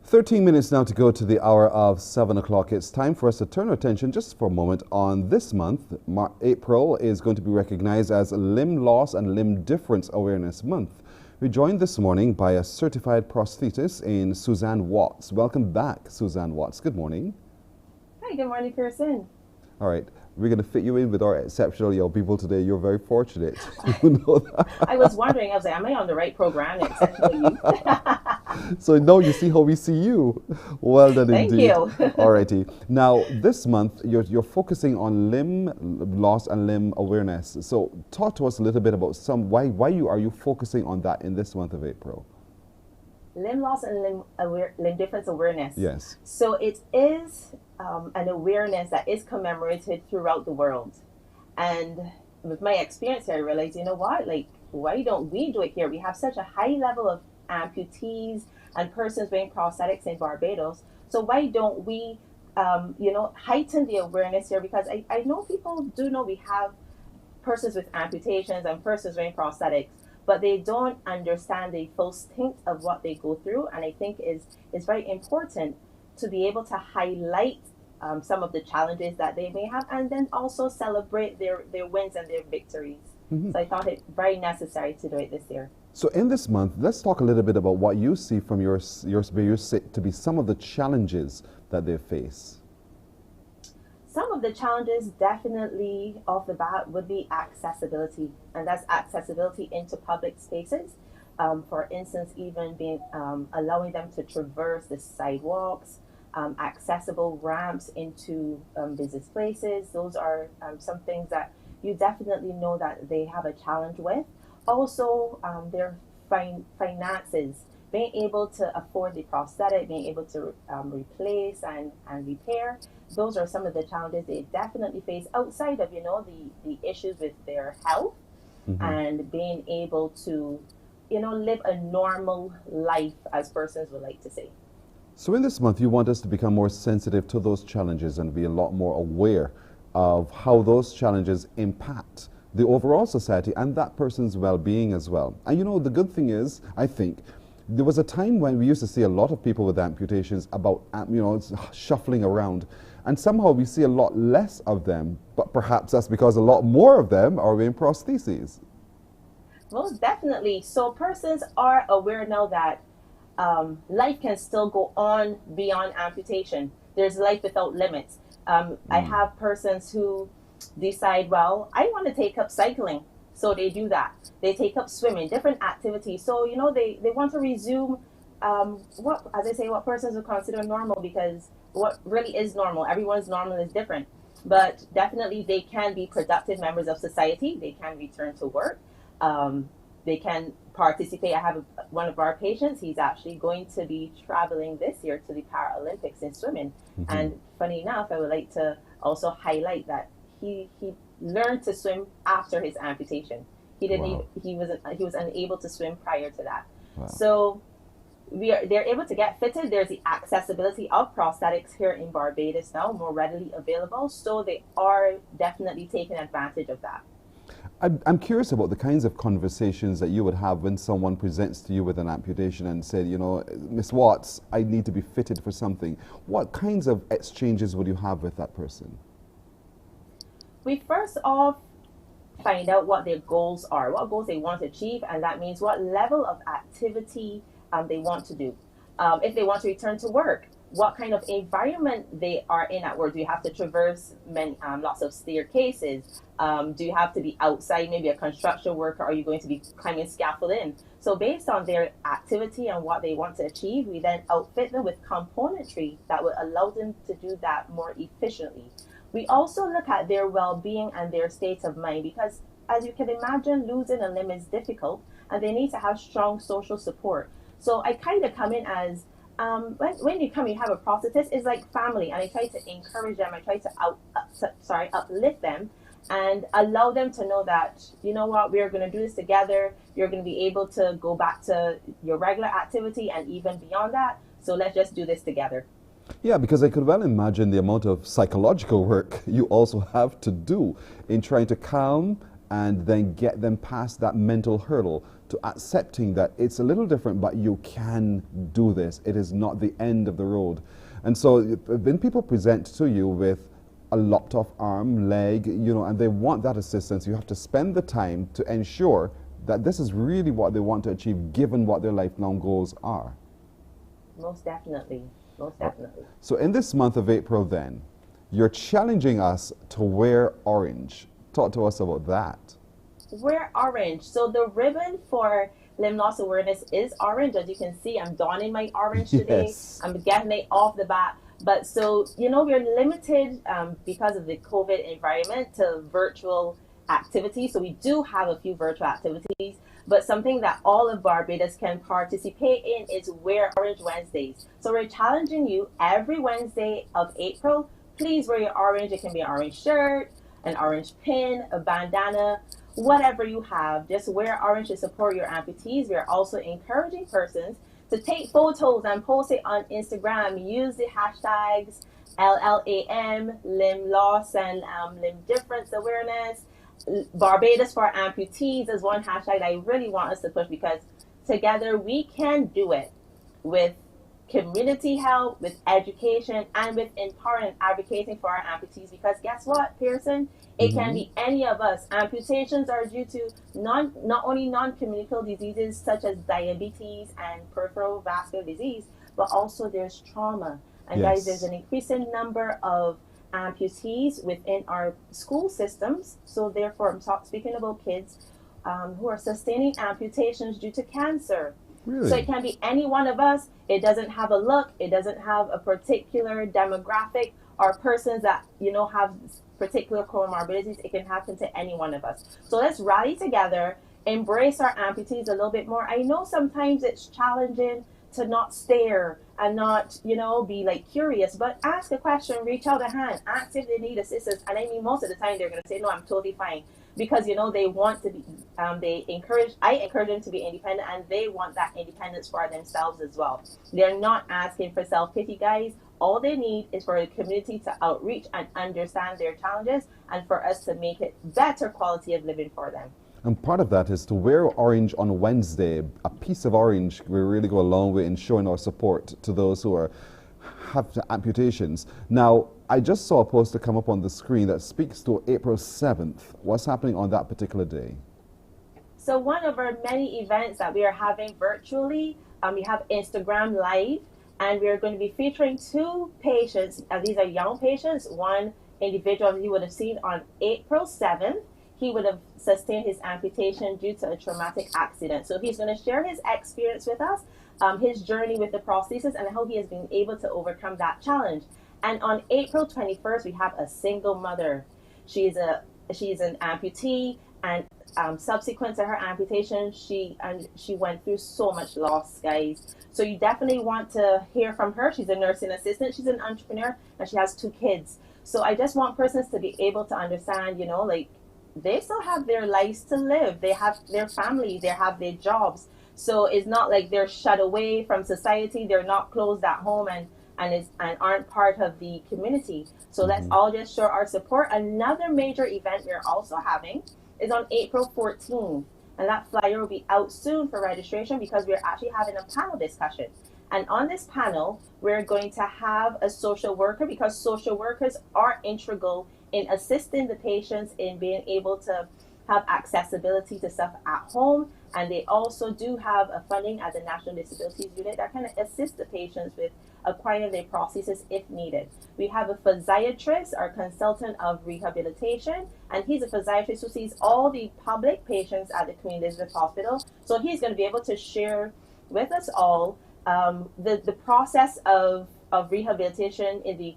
13 minutes now to go to the hour of 7 o'clock. It's time for us to turn our attention just for a moment on this month. April is going to be recognized as Limb Loss and Limb Difference Awareness Month. We're joined this morning by a certified prosthetist in Suzanne Watts. Welcome back, Suzanne Watts. Good morning. Hi, good morning, Pearson. All right, we're going to fit you in with our exceptional young people today. You're very fortunate to know that. I was wondering, I was like, am I on the right program? Exceptional youth. So now you see how we see you. Well done indeed. Thank you. All righty. Now, this month, you're focusing on limb loss and limb awareness. So talk to us a little bit about why are you focusing on that in this month of April? Limb loss and limb difference awareness. Yes. So it is an awareness that is commemorated throughout the world. And with my experience, I realized, you know what, like, why don't we do it here? We have such a high level of amputees and persons wearing prosthetics in Barbados. So why don't we, heighten the awareness here? Because I know people do know we have persons with amputations and persons wearing prosthetics, but they don't understand the full extent of what they go through. And I think it's very important to be able to highlight some of the challenges that they may have, and then also celebrate their wins and their victories. Mm-hmm. So I thought it very necessary to do it this year. So in this month, let's talk a little bit about what you see from where you sit to be some of the challenges that they face. Some of the challenges definitely off the bat would be accessibility, and that's accessibility into public spaces. For instance, even being allowing them to traverse the sidewalks, accessible ramps into business places. Those are some things that you definitely know that they have a challenge with. Also, their finances, being able to afford the prosthetic, being able to replace and repair. Those are some of the challenges they definitely face outside of, the issues with their health, mm-hmm. and being able to, live a normal life, as persons would like to say. So in this month, you want us to become more sensitive to those challenges and be a lot more aware of how those challenges impact the overall society and that person's well-being as well. And the good thing is, I think, there was a time when we used to see a lot of people with amputations about, shuffling around. And somehow we see a lot less of them, but perhaps that's because a lot more of them are wearing prostheses. Most definitely. So persons are aware now that life can still go on beyond amputation. There's life without limits. I have persons who decide, well, I want to take up cycling. So they do that. They take up swimming, different activities. So, they want to resume what persons would consider normal, because what really is normal, everyone's normal is different. But definitely they can be productive members of society. They can return to work. They can participate. I have one of our patients, he's actually going to be traveling this year to the Paralympics in swimming. Mm-hmm. And funny enough, I would like to also highlight that he learned to swim after his amputation. He didn't. Wow. He was unable to swim prior to that. Wow. So they're able to get fitted. There's the accessibility of prosthetics here in Barbados now, more readily available. So they are definitely taking advantage of that. I'm curious about the kinds of conversations that you would have when someone presents to you with an amputation and said, Miss Watts, I need to be fitted for something. What kinds of exchanges would you have with that person? We first off find out what their goals are, what goals they want to achieve, and that means what level of activity they want to do. If they want to return to work, what kind of environment they are in at work. Do you have to traverse lots of staircases? Do you have to be outside, maybe a construction worker? Are you going to be climbing scaffolding? So based on their activity and what they want to achieve, we then outfit them with componentry that would allow them to do that more efficiently. We also look at their well-being and their state of mind, because as you can imagine, losing a limb is difficult and they need to have strong social support. So I kind of come in as, when you come, you have a prosthetist, it's like family, and I try to encourage them. I try to uplift them and allow them to know that, we're going to do this together. You're going to be able to go back to your regular activity and even beyond that. So let's just do this together. Yeah, because I could well imagine the amount of psychological work you also have to do in trying to calm and then get them past that mental hurdle to accepting that it's a little different, but you can do this. It is not the end of the road. And so when people present to you with a lopped off arm, leg, and they want that assistance, you have to spend the time to ensure that this is really what they want to achieve, given what their lifelong goals are. Most definitely. Most definitely. So in this month of April then, you're challenging us to wear orange. Talk to us about that. Wear orange. So the ribbon for limb loss awareness is orange. As you can see, I'm donning my orange today. Yes. I'm getting it off the bat. But so, you know, we're limited because of the COVID environment to virtual activities. So we do have a few virtual activities, but something that all of Barbados can participate in is Wear Orange Wednesdays. So we're challenging you every Wednesday of April. Please wear your orange. It can be an orange shirt, an orange pin, a bandana, whatever you have. Just wear orange to support your amputees. We are also encouraging persons to take photos and post it on Instagram. Use the hashtags LLAM, limb loss and limb difference awareness. Barbados for amputees is one hashtag I really want us to push, because together we can do it with community help, with education, and with empowering and advocating for our amputees. Because guess what, Pearson? It can be any of us. Amputations are due to not only non-communicable diseases such as diabetes and peripheral vascular disease, but also there's trauma. And guys, there's an increasing number of amputees within our school systems. So therefore, I'm speaking about kids who are sustaining amputations due to cancer. Really? So it can be any one of us. It doesn't have a look. It doesn't have a particular demographic or persons that, you know, have particular comorbidities. It can happen to any one of us. So let's rally together, embrace our amputees a little bit more. I know sometimes it's challenging to not stare and not, you know, be like curious, but ask a question, reach out a hand, ask if they need assistance. And I mean, most of the time they're going to say, no, I'm totally fine, because, you know, they want to be, I encourage them to be independent, and they want that independence for themselves as well. They're not asking for self-pity, guys. All they need is for the community to outreach and understand their challenges, and for us to make it better quality of living for them. And part of that is to wear orange on Wednesday. A piece of orange will really go a long way in showing our support to those who have amputations. Now, I just saw a poster come up on the screen that speaks to April 7th. What's happening on that particular day? So one of our many events that we are having virtually, we have Instagram Live, and we are going to be featuring two patients. These are young patients. One individual you would have seen on April 7th. He would have sustained his amputation due to a traumatic accident. So he's going to share his experience with us, his journey with the prosthesis, and how he has been able to overcome that challenge. And on April 21st, we have a single mother. She's an amputee, and subsequent to her amputation, she went through so much loss, guys. So you definitely want to hear from her. She's a nursing assistant, she's an entrepreneur, and she has 2 kids. So I just want persons to be able to understand, you know, like, they still have their lives to live. They have their family, they have their jobs. So it's not like they're shut away from society. They're not closed at home and aren't part of the community. So let's all just show our support. Another major event we're also having is on April 14th. And that flyer will be out soon for registration, because we're actually having a panel discussion. And on this panel, we're going to have a social worker, because social workers are integral in assisting the patients in being able to have accessibility to stuff at home. And they also do have a funding at the National Disabilities Unit that can assist the patients with acquiring their prosthesis if needed. We have a physiatrist, our consultant of rehabilitation, and he's a physiatrist who sees all the public patients at the Queen Elizabeth Hospital. So he's going to be able to share with us all the process of rehabilitation in the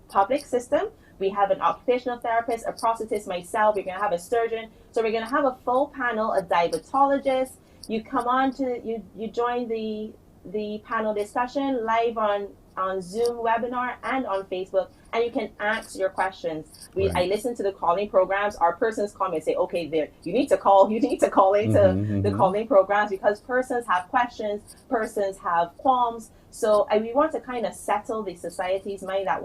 public system. We have an occupational therapist, a prosthetist, myself. We're going to have a surgeon. So we're going to have a full panel, a diabetologist. You come on to, you join the panel discussion live on Zoom webinar and on Facebook, and you can ask your questions. I listen to the calling programs. Our persons call me and say, okay, you need to call into the calling programs, because persons have questions, persons have qualms. So we want to kind of settle the society's mind that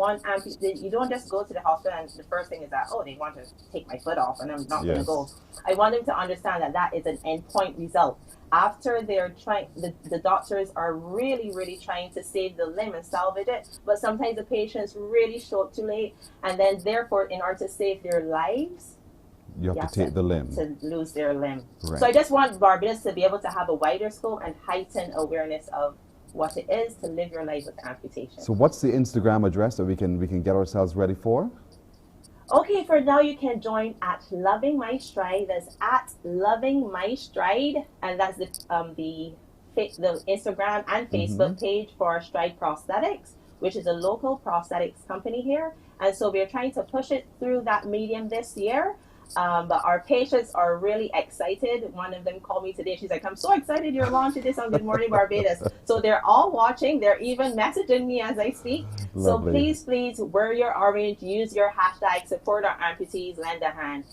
you don't just go to the hospital and the first thing is that, oh, they want to take my foot off and I'm not going to go. I want them to understand that that is an endpoint result. After they're trying, the doctors are really, really trying to save the limb and salvage it, but sometimes the patients really show up too late, and then therefore, in order to save their lives, You have to take the limb. To lose their limb. Right. So I just want Barbados to be able to have a wider scope and heighten awareness of what it is to live your life with amputation. So what's the Instagram address that we can get ourselves ready for? Okay, for now you can join at Loving My Stride. That's at Loving My Stride, and that's the Instagram and Facebook page for Stride Prosthetics, which is a local prosthetics company here. And so we're trying to push it through that medium this year. But our patients are really excited. One of them called me today. She's like, I'm so excited you're launching this on Good Morning Barbados. So they're all watching. They're even messaging me as I speak. Lovely. So please wear your orange, use your hashtag, support our amputees, lend a hand.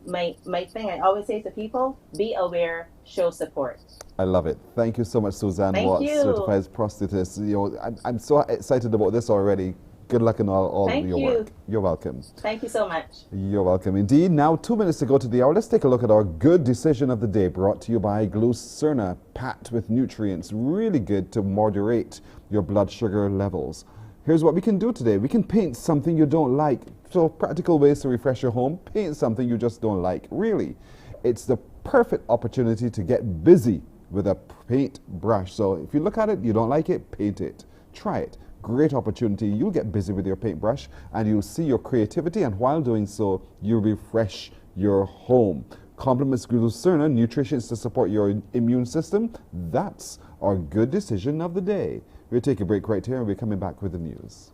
My thing I always say to people, be aware, show support. I love it. Thank you so much, Suzanne Watts, certified prosthetist. I'm so excited about this already. Good luck in all of your work. You're welcome. Thank you so much. You're welcome indeed. Now, 2 minutes to go to the hour. Let's take a look at our good decision of the day, brought to you by Glucerna, packed with nutrients. Really good to moderate your blood sugar levels. Here's what we can do today. We can paint something you don't like. So practical ways to refresh your home. Paint something you just don't like. Really, it's the perfect opportunity to get busy with a paint brush. So if you look at it, you don't like it, paint it. Try it. Great opportunity. You'll get busy with your paintbrush and you'll see your creativity, and while doing so, you refresh your home. Compliments Glucerna, nutrients to support your immune system. That's our good decision of the day. We'll take a break right here and we're coming back with the news.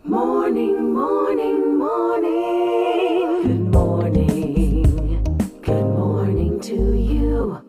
Morning, morning, morning. Good morning. Good morning to you.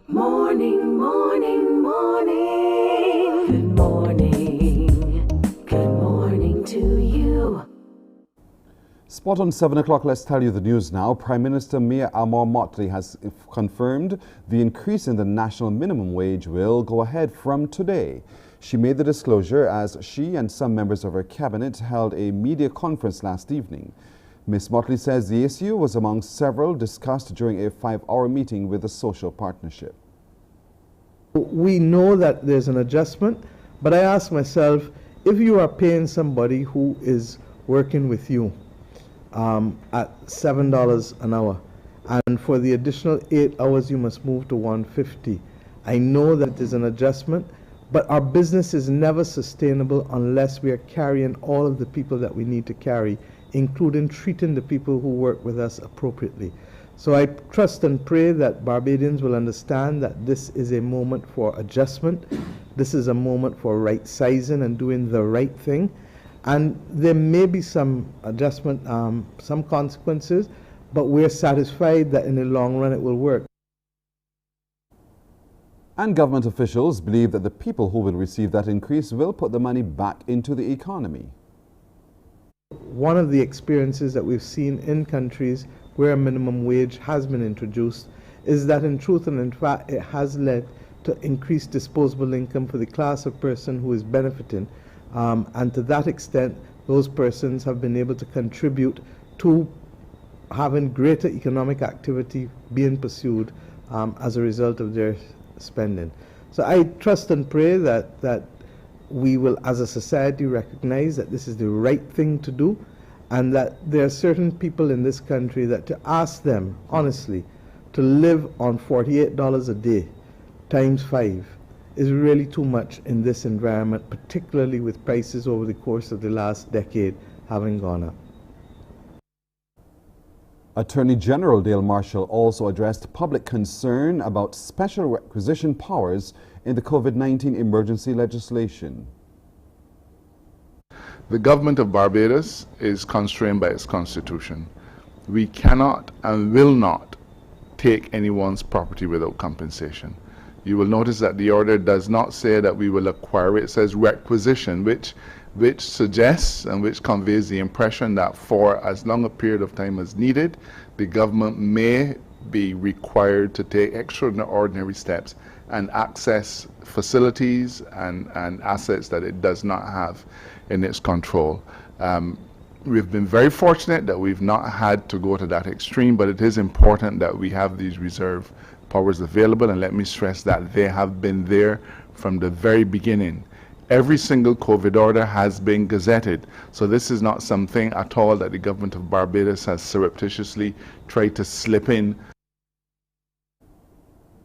Morning, morning, morning. Good morning. Good morning to you. Spot on 7 o'clock, let's tell you the news now. Prime Minister Mia Motley has confirmed the increase in the national minimum wage will go ahead from today. She made the disclosure as she and some members of her cabinet held a media conference last evening. Ms. Motley says the issue was among several discussed during a 5-hour meeting with the social partnership. We know that there's an adjustment, but I ask myself, if you are paying somebody who is working with you at $7 an hour, and for the additional 8 hours you must move to $150, I know that there's an adjustment, but our business is never sustainable unless we are carrying all of the people that we need to carry, including treating the people who work with us appropriately. So I trust and pray that Barbadians will understand that this is a moment for adjustment. This is a moment for right sizing and doing the right thing. And there may be some adjustment, some consequences, but we're satisfied that in the long run it will work. And government officials believe that the people who will receive that increase will put the money back into the economy. One of the experiences that we've seen in countries where a minimum wage has been introduced is that in truth and in fact it has led to increased disposable income for the class of person who is benefiting, and to that extent those persons have been able to contribute to having greater economic activity being pursued as a result of their spending. So I trust and pray that we will as a society recognize that this is the right thing to do, and that there are certain people in this country that to ask them, honestly, to live on $48 a day times 5 is really too much in this environment, particularly with prices over the course of the last decade having gone up. Attorney General Dale Marshall also addressed public concern about special requisition powers in the COVID-19 emergency legislation. The government of Barbados is constrained by its constitution. We cannot and will not take anyone's property without compensation. You will notice that the order does not say that we will acquire it. It says requisition, which suggests and which conveys the impression that for as long a period of time as needed, the government may be required to take extraordinary steps and access facilities and assets that it does not have in its control. We've been very fortunate that we've not had to go to that extreme, but it is important that we have these reserve powers available, and let me stress that they have been there from the very beginning. Every single COVID order has been gazetted, so this is not something at all that the government of Barbados has surreptitiously tried to slip in.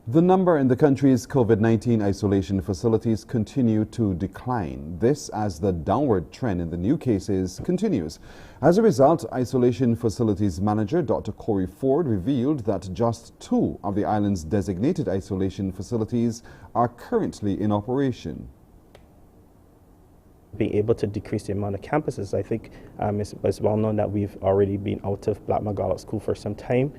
The number in the country's COVID-19 isolation facilities continue to decline. This as the downward trend in the new cases continues. As a result, isolation facilities manager Dr. Corey Ford revealed that just 2 of the island's designated isolation facilities are currently in operation. Being able to decrease the amount of campuses, I think it's well known that we've already been out of Black Magala School for some time.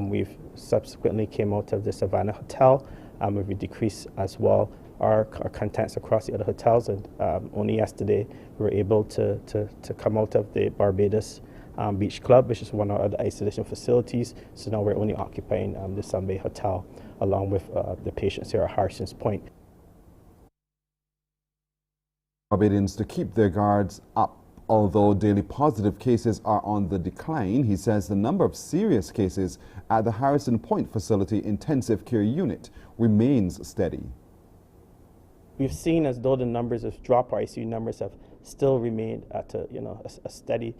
We've subsequently came out of the Savannah Hotel, where we decreased as well our contents across the other hotels, and only yesterday we were able to come out of the Barbados Beach Club, which is one of our other isolation facilities. So now we're only occupying the Sunbay Hotel along with the patients here at Harson's Point. Barbadians to keep their guards up. Although daily positive cases are on the decline, he says the number of serious cases at the Harrison Point Facility Intensive Care Unit remains steady. We've seen as though the numbers have dropped, our ICU numbers have still remained at a steady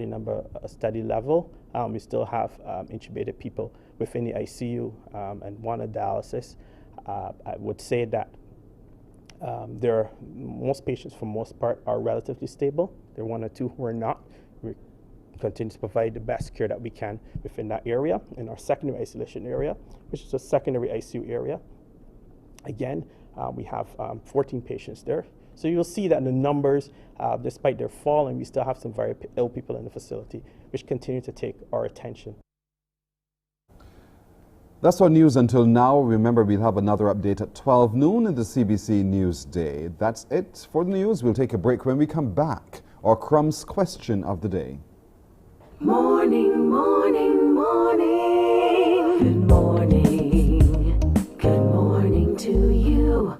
number, a steady level. We still have intubated people within the ICU and one on dialysis. I would say that most patients, for most part, are relatively stable. There are 1 or 2 who are not. We continue to provide the best care that we can within that area, in our secondary isolation area, which is a secondary ICU area. Again, we have 14 patients there. So you'll see that the numbers, despite their falling, we still have some very ill people in the facility, which continue to take our attention. That's our news until now. Remember, we'll have another update at 12 noon in the CBC News Day. That's it for the news. We'll take a break. When we come back, our Crumbs question of the day. Morning, morning, morning. Good morning. Good morning to you.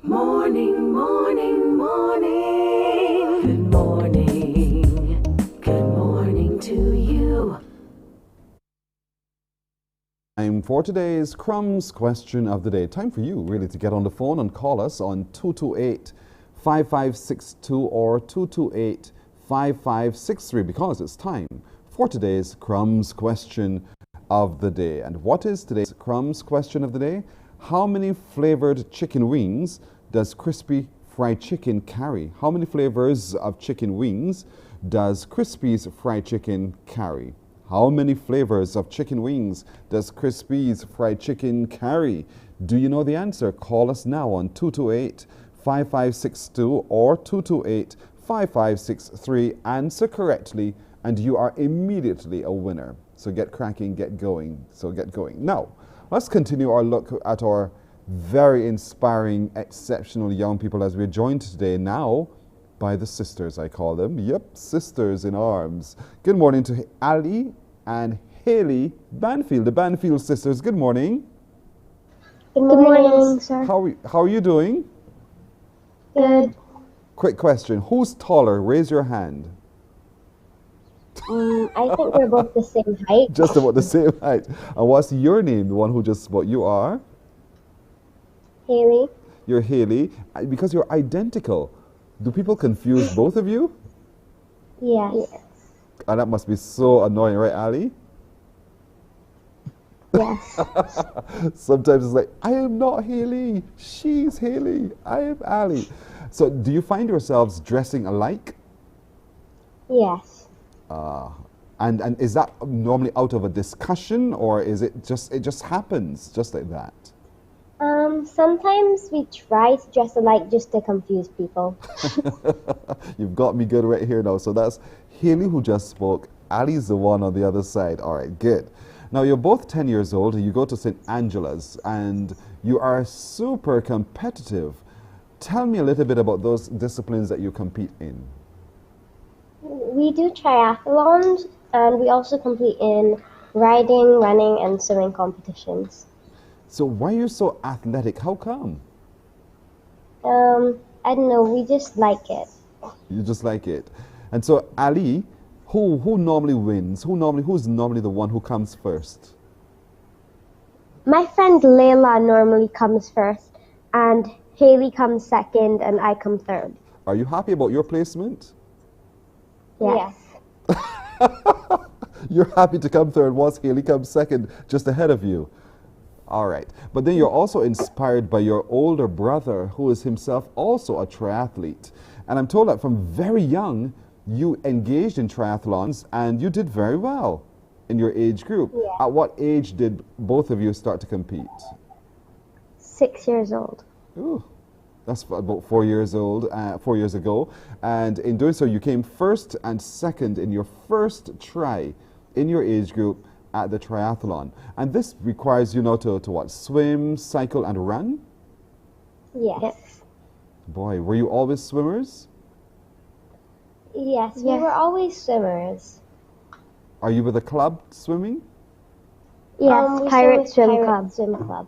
Morning, morning, morning. Good morning. Good morning to you. Time for today's Crumbs question of the day. Time for you really to get on the phone and call us on 228-5562 or 228-5563 because it's time for today's Crumbs question of the day. And what is today's Crumbs question of the day? How many flavored chicken wings does crispy fried chicken carry? How many flavors of chicken wings does Crispy's fried chicken carry? How many flavors of chicken wings does Crispy's fried chicken carry? Do you know the answer? Call us now on 228-5562 or 228-5563. Answer correctly and you are immediately a winner. So get cracking, get going. So get going. Now, let's continue our look at our very inspiring, exceptional young people as we're joined today now by the sisters, I call them. Yep, sisters in arms. Good morning to Ali and Haley Banfield, the Banfield sisters. Good morning. Good morning, sir. How are you doing? Good. Quick question. Who's taller? Raise your hand. I think we're both the same height. Just about the same height. And what's your name? The one who just spoke. You are? Haley. You're Haley. Because you're identical. Do people confuse both of you? Yes. And that must be so annoying, right, Ali? Yes. Sometimes it's like, I am not Haley. She's Haley. I am Ali. So do you find yourselves dressing alike? Yes. And is that normally out of a discussion or is it just happens just like that? Sometimes we try to dress alike just to confuse people. You've got me good right here now. So that's Haley who just spoke. Ali's the one on the other side. All right, good. Now you're both 10 years old. You go to St. Angela's and you are super competitive. Tell me a little bit about those disciplines that you compete in. We do triathlons and we also compete in riding, running, and swimming competitions. So why are you so athletic? How come? I don't know. We just like it. You just like it. And so Ali, who normally wins? Who's normally the one who comes first? My friend Layla normally comes first, and Haley comes second, and I come third. Are you happy about your placement? Yes. You're happy to come third once Haley comes second, just ahead of you. All right. But then you're also inspired by your older brother, who is himself also a triathlete. And I'm told that from very young, you engaged in triathlons and you did very well in your age group. Yeah. At what age did both of you start to compete? 6 years old. Ooh, that's about 4 years old, 4 years ago. And in doing so, you came first and second in your first try in your age group at the triathlon. And this requires you now to what? Swim, cycle, and run? Yes. Boy, were you always swimmers? Yes, we were always swimmers. Are you with a club swimming? Yes, Pirate Swim Club.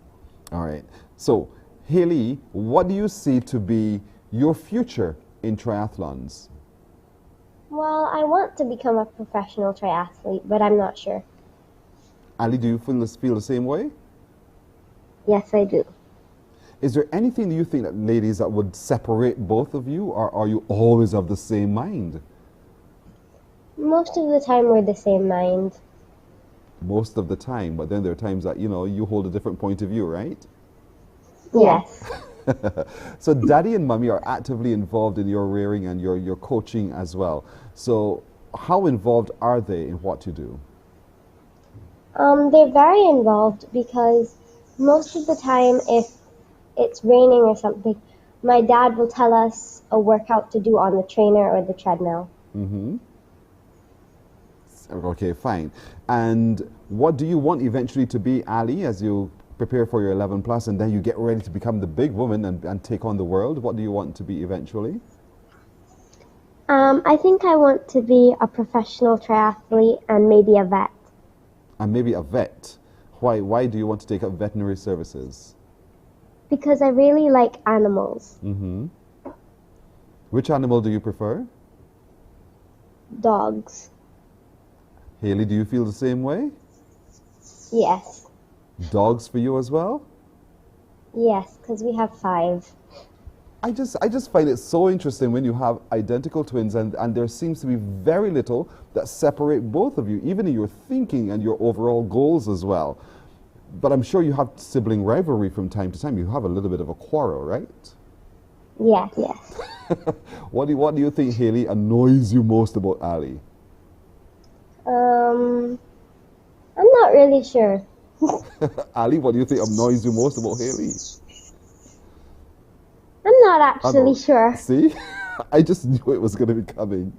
All right. So, Haley, what do you see to be your future in triathlons? Well, I want to become a professional triathlete, but I'm not sure. Ali, do you feel the same way? Yes, I do. Is there anything you think that, ladies, that would separate both of you, or are you always of the same mind? Most of the time, we're the same mind. Most of the time, but then there are times that, you hold a different point of view, right? Yes. So Daddy and Mommy are actively involved in your rearing and your coaching as well. So how involved are they in what you do? They're very involved because most of the time, if it's raining or something, my dad will tell us a workout to do on the trainer or the treadmill. Mm-hmm. Okay, fine. And what do you want eventually to be, Ali, as you prepare for your 11 plus and then you get ready to become the big woman and take on the world? What do you want to be eventually? I think I want to be a professional triathlete and maybe a vet. And maybe a vet. Why do you want to take up veterinary services? Because I really like animals. Mm-hmm. Which animal do you prefer? Dogs. Haley, do you feel the same way? Yes. Dogs for you as well? Yes, because we have 5. I just find it so interesting when you have identical twins and there seems to be very little that separate both of you, even in your thinking and your overall goals as well. But I'm sure you have sibling rivalry from time to time. You have a little bit of a quarrel, right? Yes. Yes. What do you think, Haley, annoys you most about Ali? I'm not really sure. Ali, what do you think annoys you most about Haley? I'm not actually sure. See? I just knew it was going to be coming.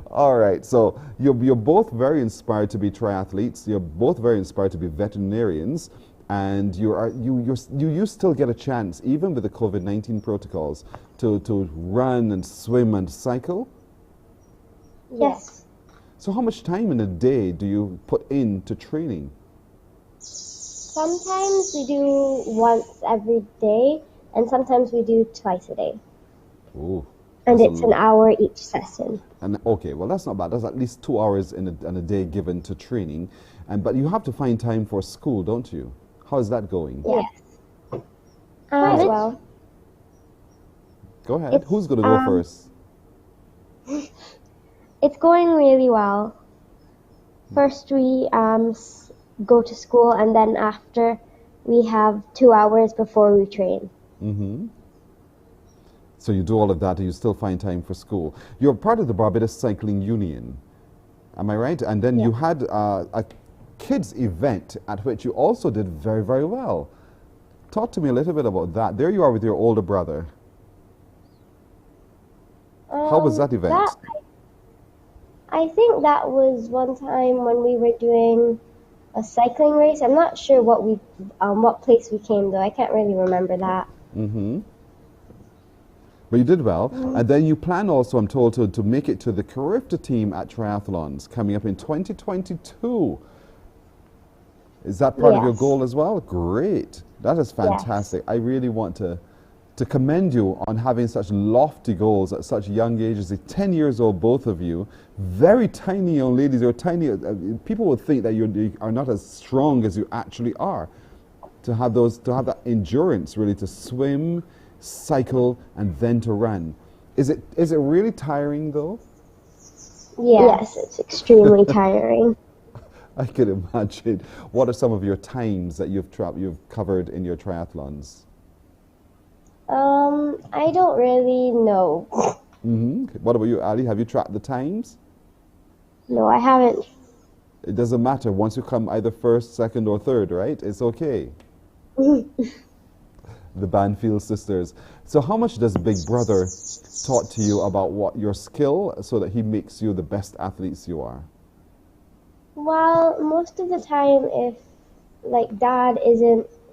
All right, so you're both very inspired to be triathletes. You're both very inspired to be veterinarians, and you still get a chance, even with the COVID-19 protocols, to run and swim and cycle. Yes. So how much time in a day do you put into training? Sometimes we do once every day, and sometimes we do twice a day. Ooh. And it's an hour each session. And okay, well that's not bad. That's at least 2 hours in a day given to training, but you have to find time for school, don't you? How is that going? Yes. Well. Go ahead. Who's going to go first? It's going really well. First we go to school, and then after we have 2 hours before we train. Mm-hmm. So you do all of that and you still find time for school. You're part of the Barbados Cycling Union, am I right? And then you had a kids event at which you also did very, very well. Talk to me a little bit about that. There you are with your older brother. How was that event? I think that was one time when we were doing a cycling race. I'm not sure what place we came though. I can't really remember that. Mm-hmm. But you did well. And then you plan also, I'm told, to make it to the Carifta team at triathlons coming up in 2022. Is that part of your goal as well? Great. That is fantastic. I really want to commend you on having such lofty goals at such young ages. 10 years old, both of you. Very tiny young ladies. You're tiny. People would think that you are not as strong as you actually are. To have that endurance, really, to swim, cycle, and then to run. Is it really tiring though? Yes, it's extremely tiring. I can imagine. What are some of your times that you've covered in your triathlons? I don't really know. Mm-hmm. What about you, Ali? Have you tracked the times? No, I haven't. It doesn't matter. Once you come either first, second, or third, right? It's okay. The Banfield sisters. So how much does Big Brother talk to you about what your skill so that he makes you the best athletes you are? Well, most of the time, if like Dad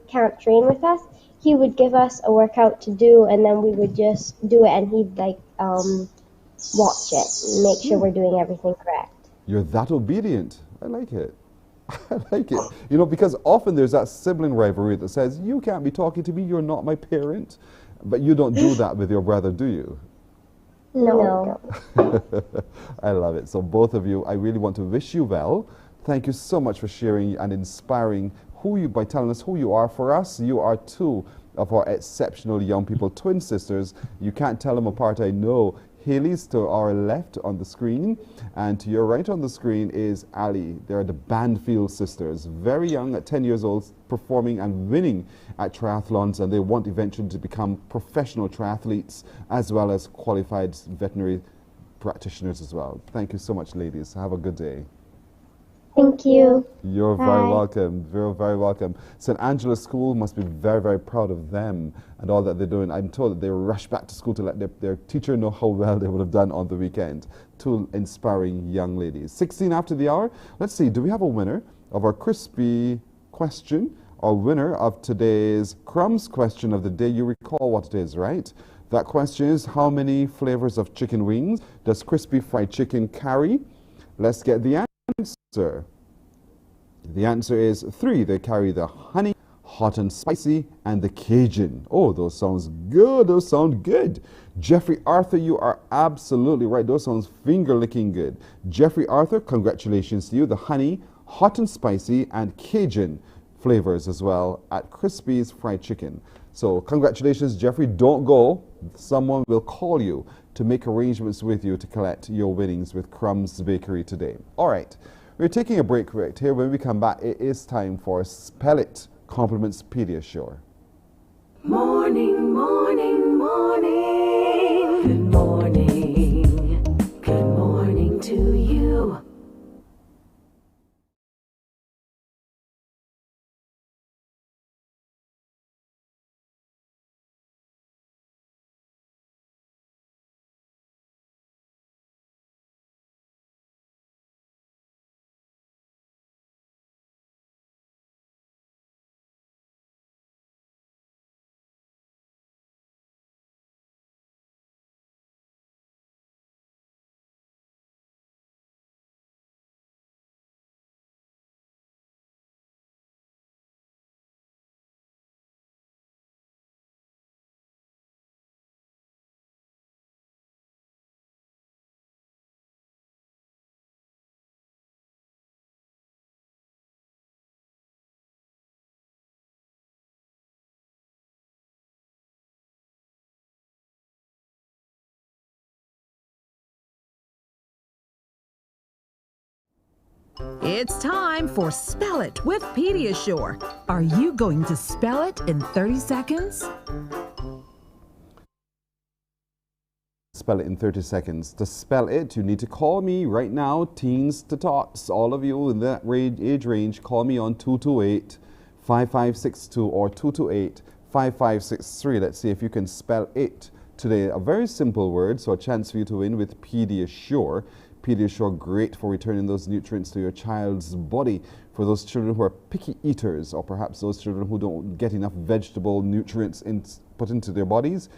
can't train with us, he would give us a workout to do, and then we would just do it, and he'd watch it and make sure we're doing everything correct. You're that obedient. I like it. I like it. You know, because often there's that sibling rivalry that says, you can't be talking to me, you're not my parent. But you don't do that with your brother, do you? No. I love it. So both of you, I really want to wish you well. Thank you so much for sharing and inspiring by telling us who you are. For us, you are two of our exceptional young people, twin sisters. You can't tell them apart, I know. Haley's to our left on the screen, and to your right on the screen is Ali. They're the Banfield sisters, very young at 10 years old, performing and winning at triathlons, and they want eventually to become professional triathletes as well as qualified veterinary practitioners as well. Thank you so much, ladies. Have a good day. Thank you. You're very welcome. Very, very welcome. St. Angela School must be very, very proud of them and all that they're doing. I'm told that they rush back to school to let their teacher know how well they would have done on the weekend. Two inspiring young ladies. 16 after the hour. Let's see, do we have a winner of our crispy question? Or winner of today's crumbs question of the day? You recall what it is, right? That question is, how many flavors of chicken wings does crispy fried chicken carry? Let's get the answer. The answer is 3. They carry the honey, hot and spicy, and the Cajun. Oh, those sounds good. Those sound good. Jeffrey Arthur, you are absolutely right. Those sounds finger-licking good. Jeffrey Arthur, congratulations to you. The honey, hot and spicy, and Cajun. flavors as well at Crispy's Fried Chicken. So congratulations, Jeffrey. Don't go. Someone will call you to make arrangements with you to collect your winnings with Crumbs Bakery today. All right. We're taking a break right here. When we come back, it is time for Spell It Compliments Pediasure. Morning, morning, morning. Good morning. Good morning to you. It's time for Spell It with Pediasure. Are you going to spell it in 30 seconds? Spell it in 30 seconds. To spell it, you need to call me right now, teens to tots, all of you in that age range, call me on 228-5562 or 228-5563. Let's see if you can spell it today. A very simple word, so a chance for you to win with Pediasure. Pediasure, great for returning those nutrients to your child's body. For those children who are picky eaters, or perhaps those children who don't get enough vegetable nutrients put into their bodies,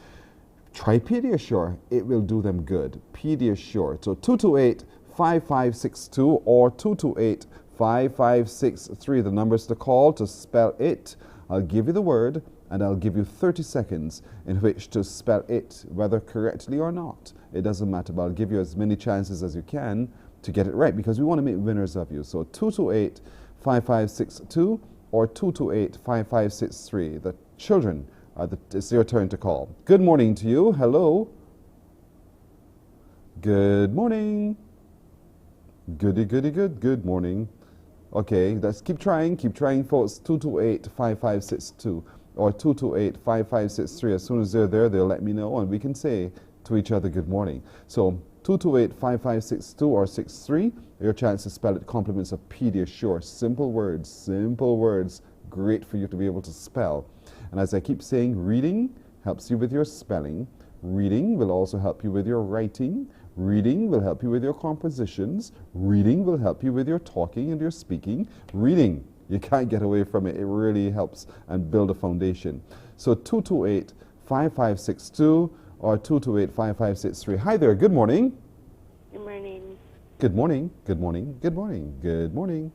try Pediasure. It will do them good. Pediasure. So 228-5562 or 228-5563. The numbers to call to spell it. I'll give you the word and I'll give you 30 seconds in which to spell it, whether correctly or not. It doesn't matter, but I'll give you as many chances as you can to get it right because we want to make winners of you. So 228-5562 or 228-5563. The children, it's your turn to call. Good morning to you. Hello. Good morning. Goody, goody, good. Good morning. Okay, let's keep trying, folks. 228-5562 or 228-5563. As soon as they're there, they'll let me know and we can say to each other good morning. So 228-5562 or 63, your chance to spell it. Compliments of Pediasure. Simple words, great for you to be able to spell. And as I keep saying, reading helps you with your spelling. Reading will also help you with your writing. Reading will help you with your compositions. Reading will help you with your talking and your speaking. Reading, you can't get away from it. It really helps and build a foundation. So 228-5562 or 228-5563. Hi there, good morning. Good morning. Good morning, good morning, good morning, good morning,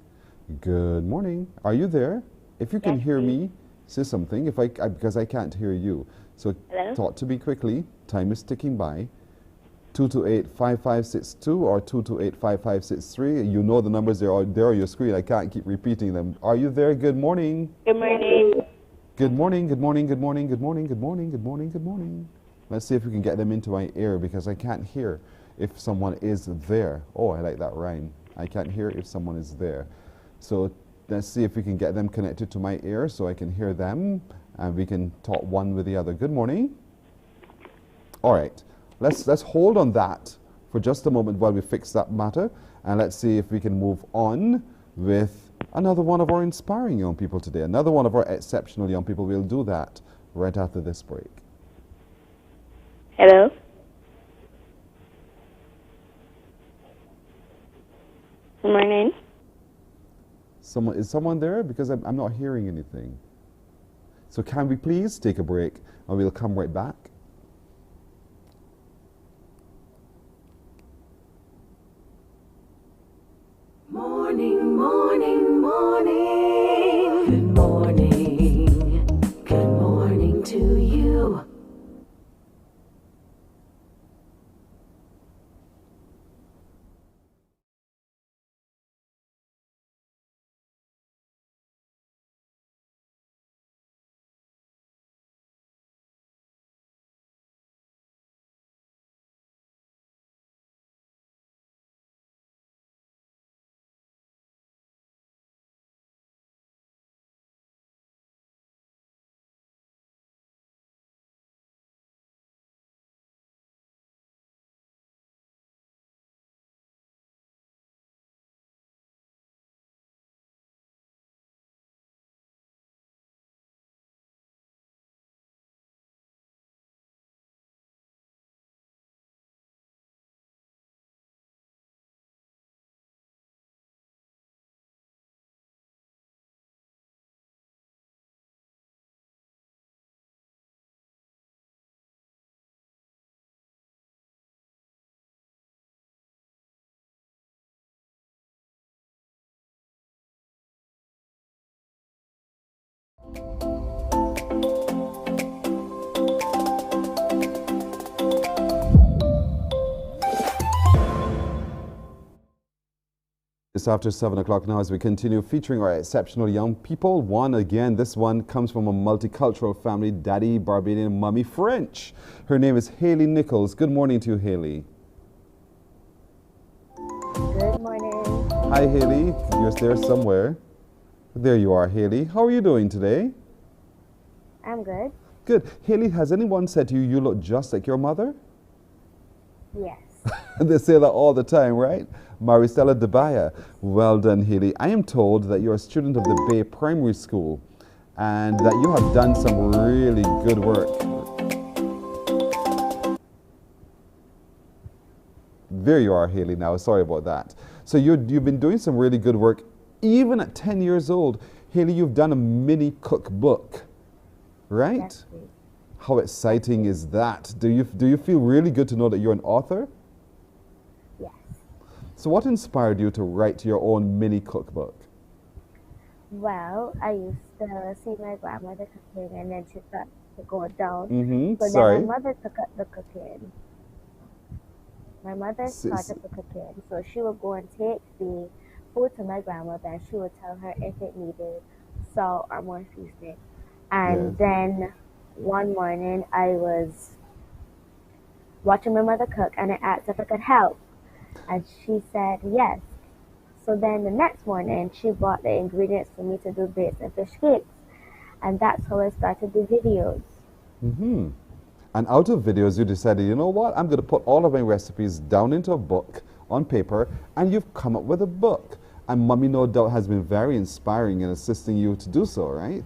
good morning. Are you there? If you can hear me, say something because I can't hear you. So Hello? talk to me quickly. Time is ticking by. 228-5562 or 228-5563. You know the numbers, they're on your screen. I can't keep repeating them. Are you there? Good morning. Good morning. Good morning, good morning, good morning, good morning, good morning, good morning, good morning. Let's see if we can get them into my ear because I can't hear if someone is there. Oh, I like that rhyme. I can't hear if someone is there. So let's see if we can get them connected to my ear so I can hear them and we can talk one with the other. Good morning. All right. Let's hold on that for just a moment while we fix that matter, and let's see if we can move on with another one of our inspiring young people today, another one of our exceptional young people. We'll do that right after this break. Hello? Good morning. Is someone there? Because I'm not hearing anything. So can we please take a break and we'll come right back. Morning, morning, morning. Good morning. Good morning to you. It's after 7 o'clock now as we continue featuring our exceptional young people. This one comes from a multicultural family, daddy Barbadian, mummy French. Her name is Haley Nichols. Good morning to you, Haley. Good morning. Hi, Haley. You're there somewhere. There you are, Haley. How are you doing today? I'm good. Good. Haley, has anyone said to you, you look just like your mother? Yes. They say that all the time, right? Maristella Debaya. Well done, Haley. I am told that you're a student of the Bay Primary School and that you have done some really good work. There you are, Haley, now. Sorry about that. So you've been doing some really good work. Even at 10 years old, Haley, you've done a mini cookbook, right? Yes, please. How exciting is that? Do you feel really good to know that you're an author? Yes. So what inspired you to write your own mini cookbook? Well, I used to see my grandmother cooking and then she started to go down. So Sorry. then my mother took up the cooking. My mother started the cooking. So she would go and take the food to my grandmother and she would tell her if it needed salt or more seasoning. And then one morning I was watching my mother cook and I asked if I could help. And she said yes. So then the next morning she bought the ingredients for me to do grits and fish cakes. And that's how I started the videos. And out of videos you decided, you know what, I'm going to put all of my recipes down into a book on paper, and you've come up with a book. And Mummy no doubt has been very inspiring in assisting you to do so, right?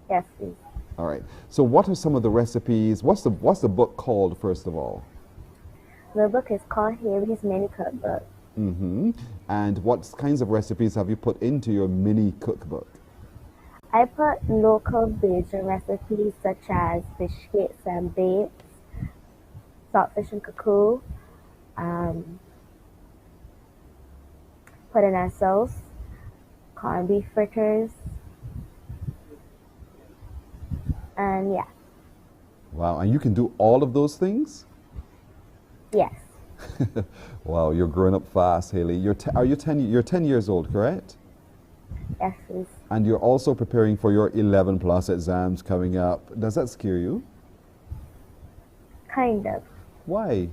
Yes, please. All right. So what are some of the recipes? What's the book called, first of all? The book is called Haley's Mini Cookbook. And what kinds of recipes have you put into your mini cookbook? I put local Bajan recipes such as fish cakes and bakes, saltfish and cuckoo, pudding sauce, corned beef fritters, and yeah. Wow, and you can do all of those things? Yes. Wow, you're growing up fast, Haley. You're 10 years old, correct? Yes, please. And you're also preparing for your 11 plus exams coming up. Does that scare you? Kind of. Why?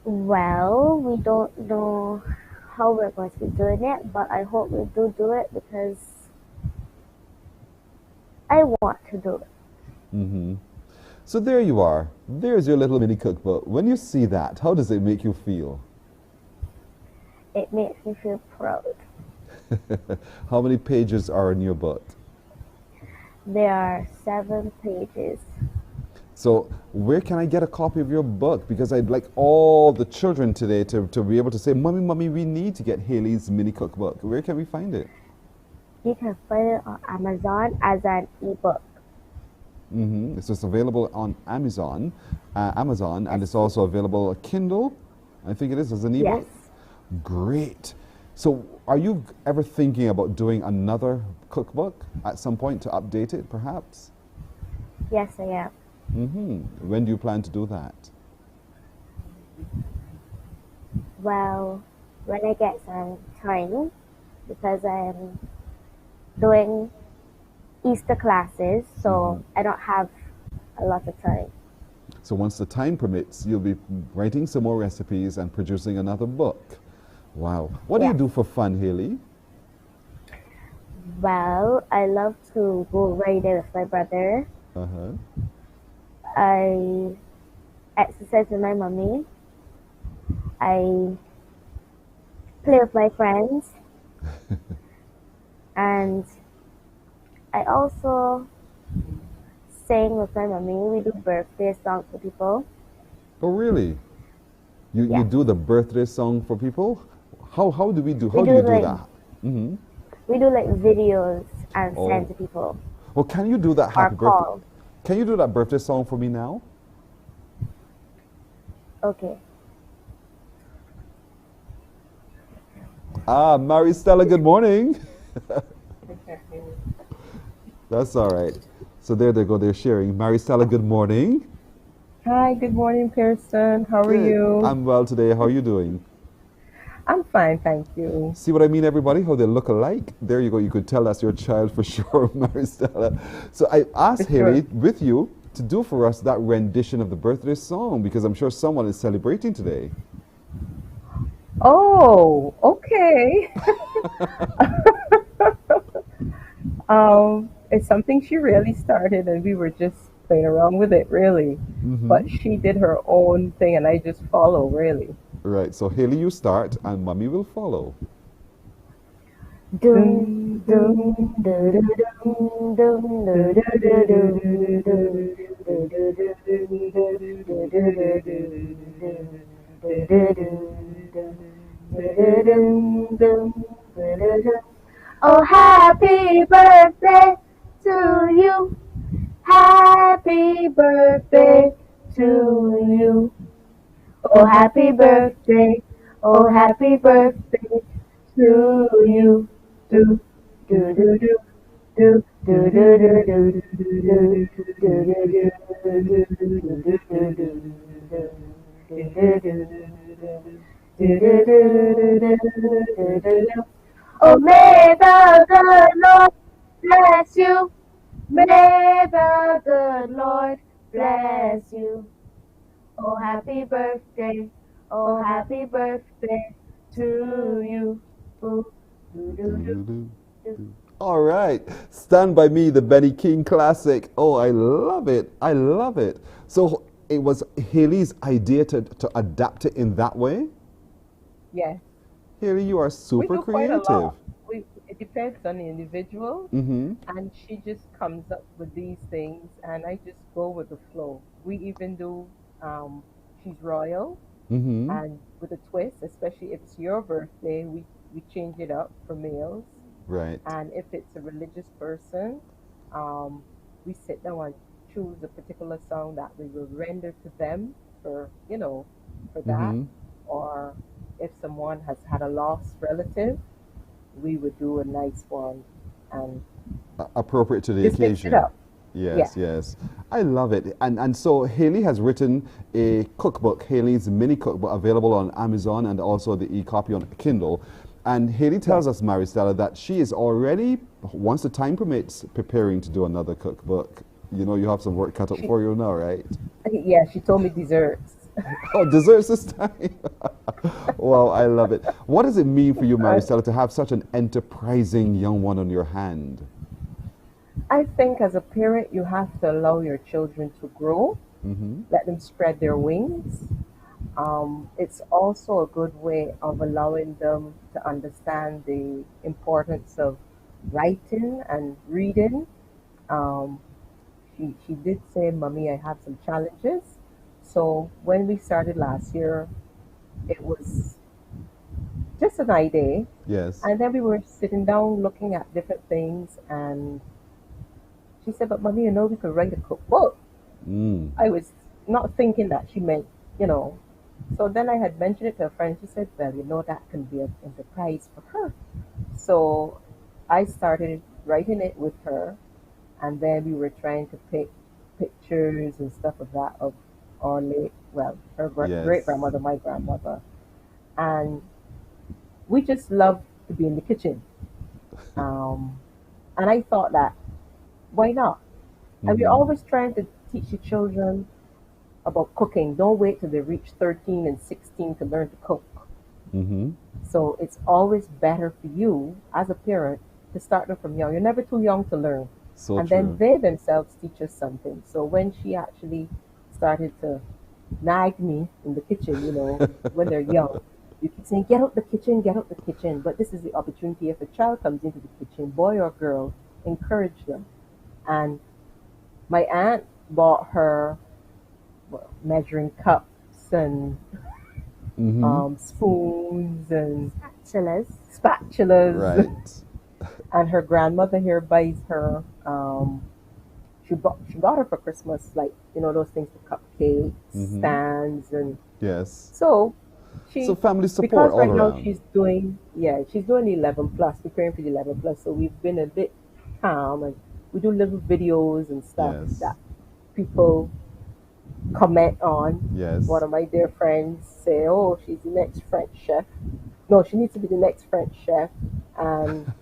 Well, we don't know how we're going to be doing it, but I hope we do it because I want to do it. So there you are. There's your little mini cookbook. When you see that, how does it make you feel? It makes me feel proud. How many pages are in your book? There are 7 pages. So where can I get a copy of your book? Because I'd like all the children today to be able to say, Mommy, we need to get Haley's mini cookbook. Where can we find it? You can find it on Amazon as an ebook. So it's available on Amazon, and it's also available on Kindle. I think it is as an ebook. Yes. Great. So are you ever thinking about doing another cookbook at some point to update it, perhaps? Yes, I am. When do you plan to do that? Well, when I get some time, because I'm doing Easter classes, so I don't have a lot of time. So once the time permits, you'll be writing some more recipes and producing another book. Wow. What do you do for fun, Haley? Well, I love to go riding with my brother. I exercise with my mommy. I play with my friends. And I also sing with my mommy. We do birthday songs for people. Oh, really? You do the birthday song for people? How do we do? How do you do that? We do like videos and send to people. Well, can you do that happy birthday? Call. Can you do that birthday song for me now? Okay. Mary Stella, good morning. That's all right. So there they go. They're sharing. Maristella, good morning. Hi, good morning, Pearson. How are Good. you? I'm well today. How are you doing? I'm fine, thank you. See what I mean, everybody? How they look alike? There you go. You could tell that's your child for sure, Maristella. So I asked For sure. Haley, with you, to do for us that rendition of the birthday song because I'm sure someone is celebrating today. Oh, okay. It's something she really started, and we were just playing around with it, really. But she did her own thing, and I just follow, really. Right. So Haley, you start, and Mommy will follow. Dum dum da da dum dum da da da dum dum da da da dum dum da da da dum dum da da dum. Oh, happy birthday to you. Happy birthday to you. Oh, happy birthday. Oh, happy birthday to you. Do do do do do do do do do do do. Oh, may the good Lord bless you. May the good Lord bless you. Oh, happy birthday. Oh, happy birthday to you. Ooh, do, do, do, do. All right. Stand by Me, the Benny King classic. Oh, I love it. I love it. So it was Haley's idea to adapt it in that way? Yes. Haley, you are We super do quite a creative. lot. It depends on the individual, Mm-hmm. and she just comes up with these things, and I just go with the flow. We even do, she's royal, Mm-hmm. and with a twist, especially if it's your birthday, we change it up for males. Right. And if it's a religious person, um, we sit down and choose a particular song that we will render to them for, for that. Mm-hmm. Or if someone has had a lost relative, we would do a nice one and Appropriate to the just mix it occasion. up. Yes, Yeah. yes. I love it. And so Haley has written a cookbook, Haley's mini cookbook, available on Amazon and also the e-copy on Kindle. And Haley tells us, Maristella, that she is already, once the time permits, preparing to do another cookbook. You know, you have some work cut up for you now, right? Yeah, she told me desserts. Oh, desserts this time. Wow, I love it. What does it mean for you, Maristella, to have such an enterprising young one on your hand? I think as a parent, you have to allow your children to grow, Mm-hmm. let them spread their wings. It's also a good way of allowing them to understand the importance of writing and reading. Um, she did say, Mommy, I have some challenges. So when we started last year, it was just an idea. Yes. And then we were sitting down looking at different things. And she said, But Mommy, we could write a cookbook. Mm. I was not thinking that she meant, you know. So then I had mentioned it to a friend. She said, Well, that can be an enterprise for her. So I started writing it with her. And then we were trying to pick pictures and stuff of that of our late, her Yes. great grandmother, my grandmother. And we just love to be in the kitchen. And I thought that, why not? And we're Mhm. always trying to teach the children about cooking. Don't wait till they reach 13 and 16 to learn to cook. Mm-hmm. So it's always better for you as a parent to start them from young. You're never too young to learn. So And true. then they themselves teach us something. So when she actually started to nag me in the kitchen, when they're young, you keep saying, get out the kitchen, get out the kitchen. But this is the opportunity. If a child comes into the kitchen, boy or girl, encourage them. And my aunt bought her measuring cups and Mm-hmm. spoons and Spatulas. spatulas. Right. And her grandmother here buys her. She got her for Christmas, like those things for cupcakes, Mhm. stands, and Yes. so So she family support because all right now around. she's doing the 11 plus, preparing for the 11 plus. So we've been a bit calm and we do little videos and stuff Yes. that people comment on. Yes. One of my dear friends say, "Oh, she's the next French chef." No, she needs to be the next French chef, and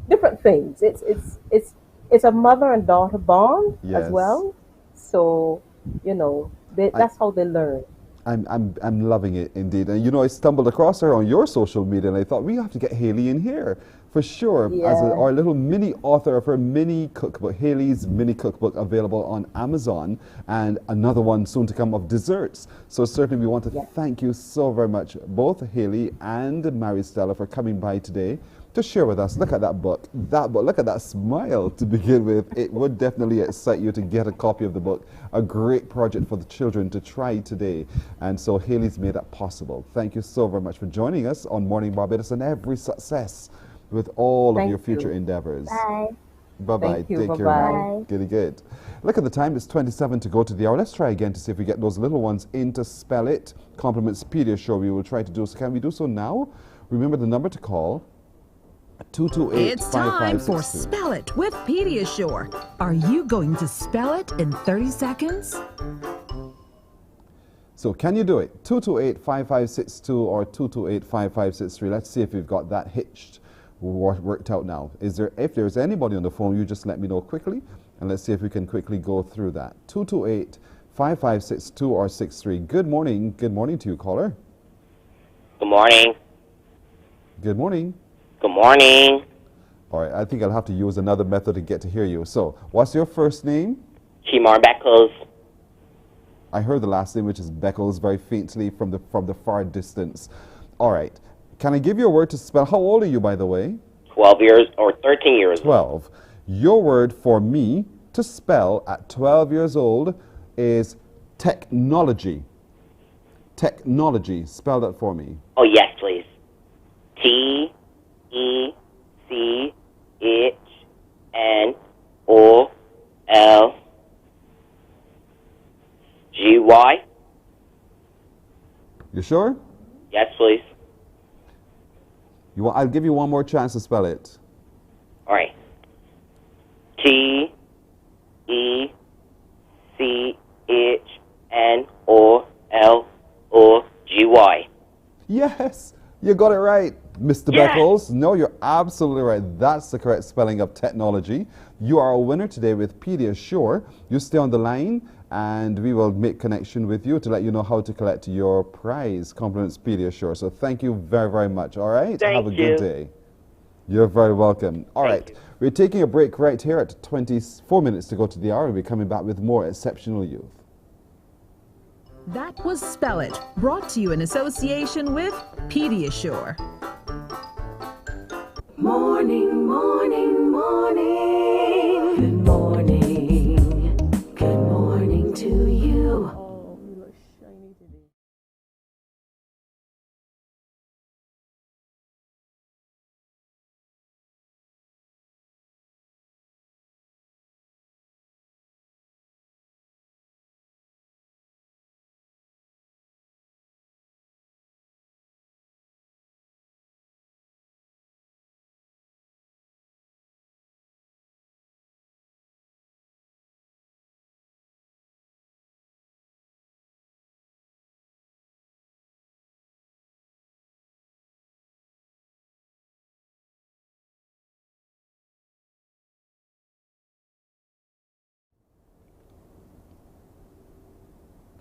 different things. It's a mother and daughter bond Yes. as well. So that's how they learn. I'm loving it indeed. And I stumbled across her on your social media, and I thought we have to get Haley in here for sure as Yeah. our little mini author of her mini cookbook, Haley's mini cookbook, available on Amazon, and another one soon to come of desserts. So certainly we want to thank you so very much, both Haley and Mary Stella, for coming by today to share with us. Look at that book. Look at that smile to begin with. It would definitely excite you to get a copy of the book. A great project for the children to try today. And so Haley's made that possible. Thank you so very much for joining us on Morning Barbados, and every success with all of your future endeavors. Bye. Bye-bye. Thank you. Take care. Bye-bye. Now. Good. Look at the time. It's 27 to go to the hour. Let's try again to see if we get those little ones in to spell it. Compliments Pediasure. We will try to do so. Can we do so now? Remember the number to call. 228 It's time for Spell It with Pediasure. Are you going to spell it in 30 seconds? So can you do it? 228-5562 or 228-5563. Let's see if we've got that hitched, worked out now. If there's anybody on the phone, you just let me know quickly, and let's see if we can quickly go through that. 228-5562 or 63. Good morning. Good morning to you, caller. Good morning. Good morning. Good morning. All right, I think I'll have to use another method to get to hear you. So, what's your first name? Mornin Barbados. I heard the last name, which is Beckles, very faintly from the far distance. All right. Can I give you a word to spell? How old are you, by the way? 12 years or 13 years. 12. Your word for me to spell at 12 years old is technology. Technology. Spell that for me. Oh, yes, please. T-E-C-H-N-O-L-G-Y. You sure? Yes, please. I'll give you one more chance to spell it. All right. T-E-C-H-N-O-L-O-G-Y. Yes, you got it right, Mr. Yes. Beckles. No, you're absolutely right. That's the correct spelling of technology. You are a winner today with Pediasure. You stay on the line, and we will make connection with you to let you know how to collect your prize. Compliments Pediasure. So thank you very, very much. All right? Thank Have a you. good day. You're very welcome. All right. We're taking a break right here at 24 minutes to go to the hour. We'll be coming back with more Exceptional Youth. That was Spell It, brought to you in association with Pediasure. Morning, morning, morning. Good morning. Good morning to you.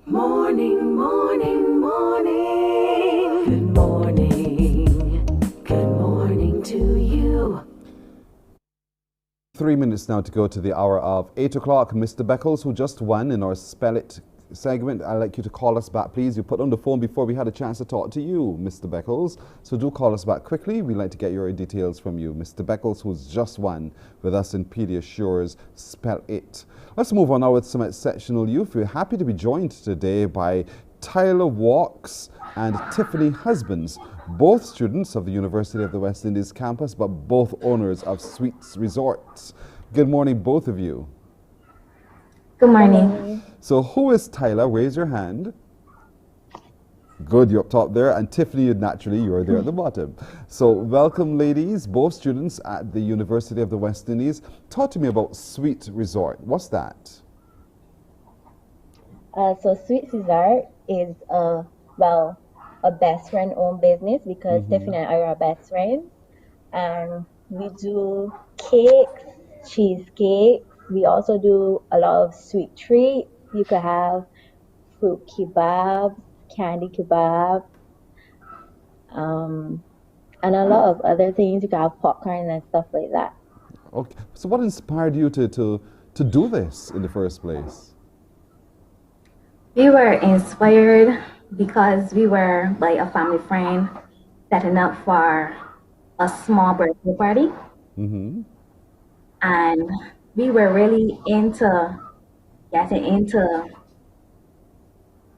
Morning, morning, morning. Good morning. Good morning to you. 3 minutes now to go to the hour of 8 o'clock. Mr. Beckles, who just won in our Spell It segment, I'd like you to call us back, please. You put on the phone before we had a chance to talk to you, Mr. Beckles. So do call us back quickly. We'd like to get your details from you. Mr. Beckles, who's just won with us in Pediasure's Spell It. Let's move on now with some Exceptional Youth. We're happy to be joined today by Tyler Walks and Tiffany Husbands, both students of the University of the West Indies campus, but both owners of Sweets Resorts. Good morning, both of you. Good morning. So who is Tyler? Raise your hand. Good, you're up top there, and Tiffany, naturally, you're there at the bottom. So welcome, ladies, both students at the University of the West Indies. Talk to me about Sweet Resort. What's that? So Sweet Resort is a best friend owned business because Tiffany and I are best friends, and we do cakes, cheesecake. We also do a lot of sweet treats. You could have fruit kebab, candy kebab, and a lot of other things. You can have popcorn and stuff like that. Okay. So what inspired you to do this in the first place? We were inspired because we were like a family friend setting up for a small birthday party. And we were really into getting into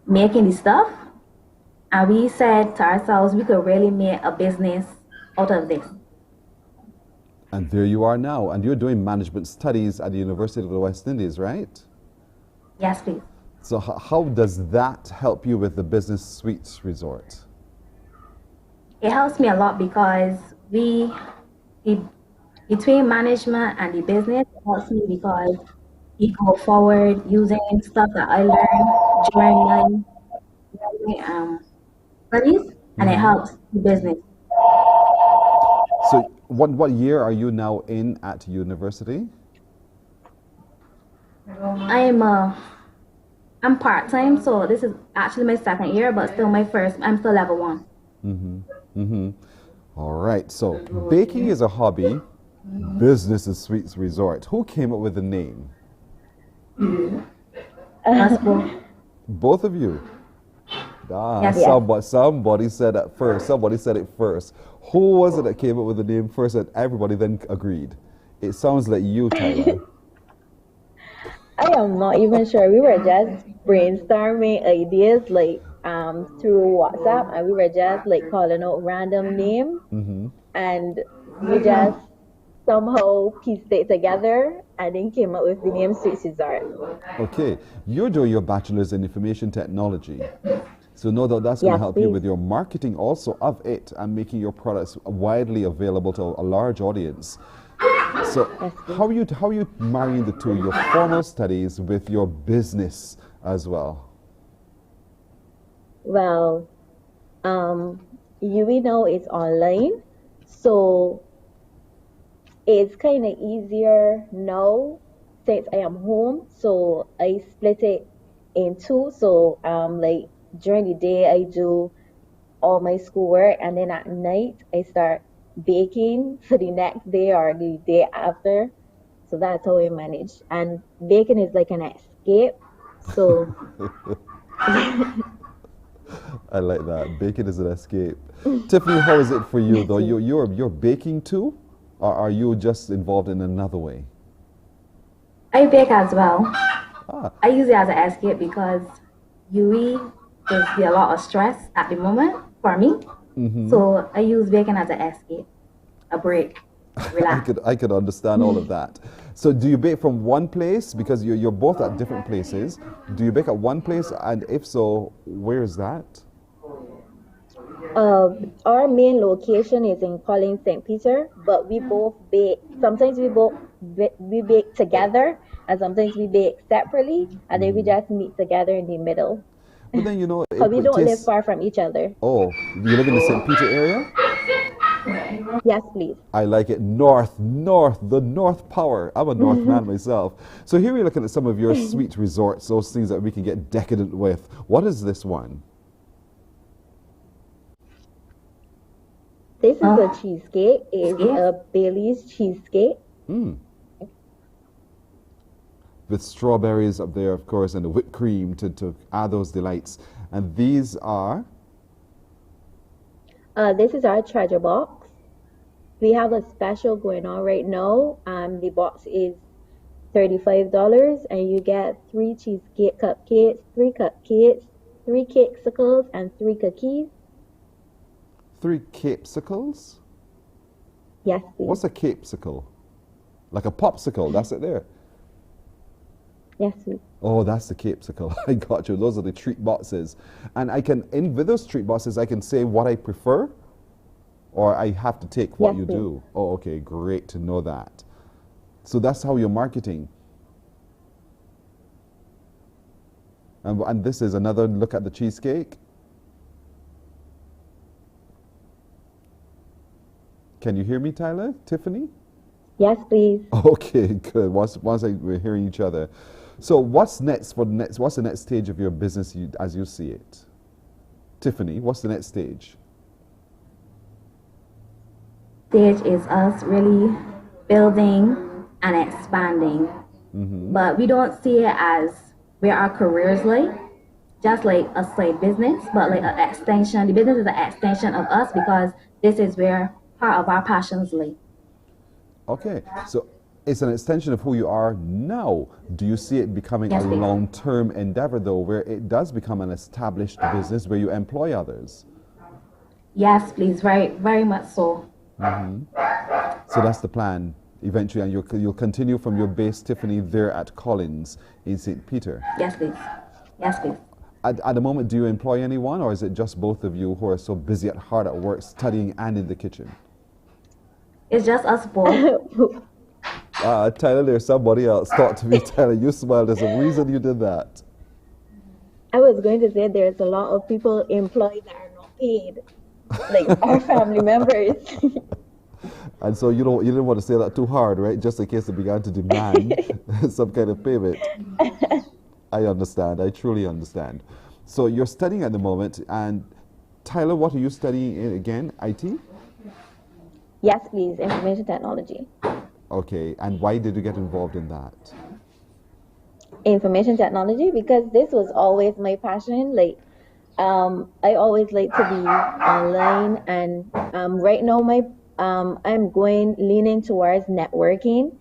making the stuff. And we said to ourselves, we could really make a business out of this. And there you are now, and you're doing management studies at the University of the West Indies, right? Yes, please. So how does that help you with the Business Suites Resort? It helps me a lot because between management and the business, it helps me because we go forward using stuff that I learned during my studies, and it helps the business. So what year are you now in at university? I'm part-time, so this is actually my second year, but still my first. I'm still level 1. All right, so baking is a hobby, business is Sweets Resort. Who came up with the name? Both of you? Yes. Somebody said it first. Somebody said it first. Who was it that came up with the name first and everybody then agreed? It sounds like you, Tyler. I am not even sure. We were just brainstorming ideas like through WhatsApp, and we were just like calling out random names, and we just somehow pieced it together and then came up with the name Sweet Resort. Okay, you're doing your bachelor's in information technology. So no doubt that's going to help you with your marketing also of it and making your products widely available to a large audience. So how are you marrying the two, your formal studies with your business as well? Well, we know it's online, so it's kind of easier now since I am home. So I split it in two. So like during the day I do all my schoolwork, and then at night I start baking for the next day or the day after. So that's how I manage. And baking is like an escape. So I like that. Baking is an escape. Tiffany, how is it for you though? You're baking too? Or are you just involved in another way? I bake as well. I use it as an escape because there's a lot of stress at the moment for me. So I use baking as an escape, a break, relax. I could understand all of that. So do you bake from one place? Because you're both at different places. Do you bake at one place? And if so, where is that? Our main location is in Collins, St. Peter, but we both bake. Sometimes we bake together, and sometimes we bake separately, and then we just meet together in the middle. But then, you know, but we don't live far from each other. Oh, you live in the St. Peter area? Yes, please. I like it. The North Power. I'm a North man myself. So here we're looking at some of your sweet resorts, those things that we can get decadent with. What is this one? This is a cheesecake. It's a Bailey's cheesecake. With strawberries up there, of course, and the whipped cream to add those delights. And these are? This is our treasure box. We have a special going on right now. The box is $35, and you get 3 cheesecake cupcakes, 3 cupcakes, 3 cakesicles, and 3 cookies. 3 capsicles? Yes, please. What's a capsicle? Like a popsicle, that's it there. Yes, please. Oh, that's the capsicle. I got you. Those are the treat boxes. And I can, with those treat boxes, I can say what I prefer, or I have to take what you do. Oh, okay, great to know that. So that's how you're marketing. And this is another look at the cheesecake. Can you hear me, Tyler? Tiffany? Yes, please. Okay, good. Once we're hearing each other. So what's next what's the next stage of your business as you see it? Tiffany, what's the next stage? Stage is us really building and expanding. But we don't see it as where our careers lay, just like a side business, but like an extension. The business is an extension of us because this is where part of our passions lay. Okay, so it's an extension of who you are now. Do you see it becoming Yes, a please. long-term endeavor, though, where it does become an established business where you employ others? Yes, please, very, very much so. So that's the plan eventually, and you'll continue from your base, Tiffany, there at Collins in St. Peter. Yes, please. Yes, please. At the moment, do you employ anyone, or is it just both of you who are so busy hard at work, studying and in the kitchen? It's just us both. Tyler, there's somebody else. Talk to me, Tyler. You smiled. There's a reason you did that. I was going to say there's a lot of people employed that are not paid, like our family members. And so you didn't want to say that too hard, right? Just in case they began to demand some kind of payment. I understand. I truly understand. So you're studying at the moment, and Tyler, what are you studying in again? IT? Yes, please. Information technology. Okay. And why did you get involved in that? Information technology, because this was always my passion. Like, I always like to be online, and right now I'm leaning towards networking,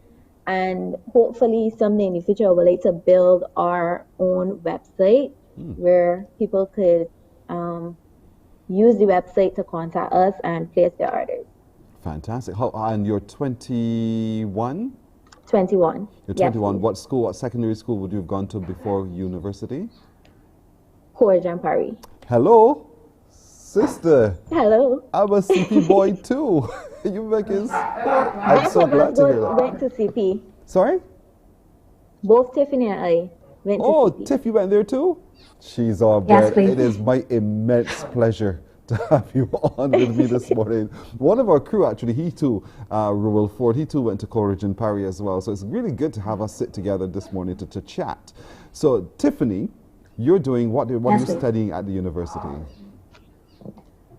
and hopefully someday in the future I would like to build our own website where people could use the website to contact us and place their orders. Fantastic. And you're 21? 21. You're Yes, 21. please. What school, what secondary school would you have gone to before university? Jampari. Hello, sister. Hello. I'm a CP boy too. You making I'm so glad to hear that. Went to CP. Sorry? Both Tiffany and I went to CP. Tiff, you went there too? She's on Yes, board. please. It is my immense pleasure to have you on with me this morning. One of our crew, actually, he too, Ruel Ford, he too went to Coleridge and Parry as well. So it's really good to have us sit together this morning to chat. So Tiffany, you're doing what are you please. studying at the university?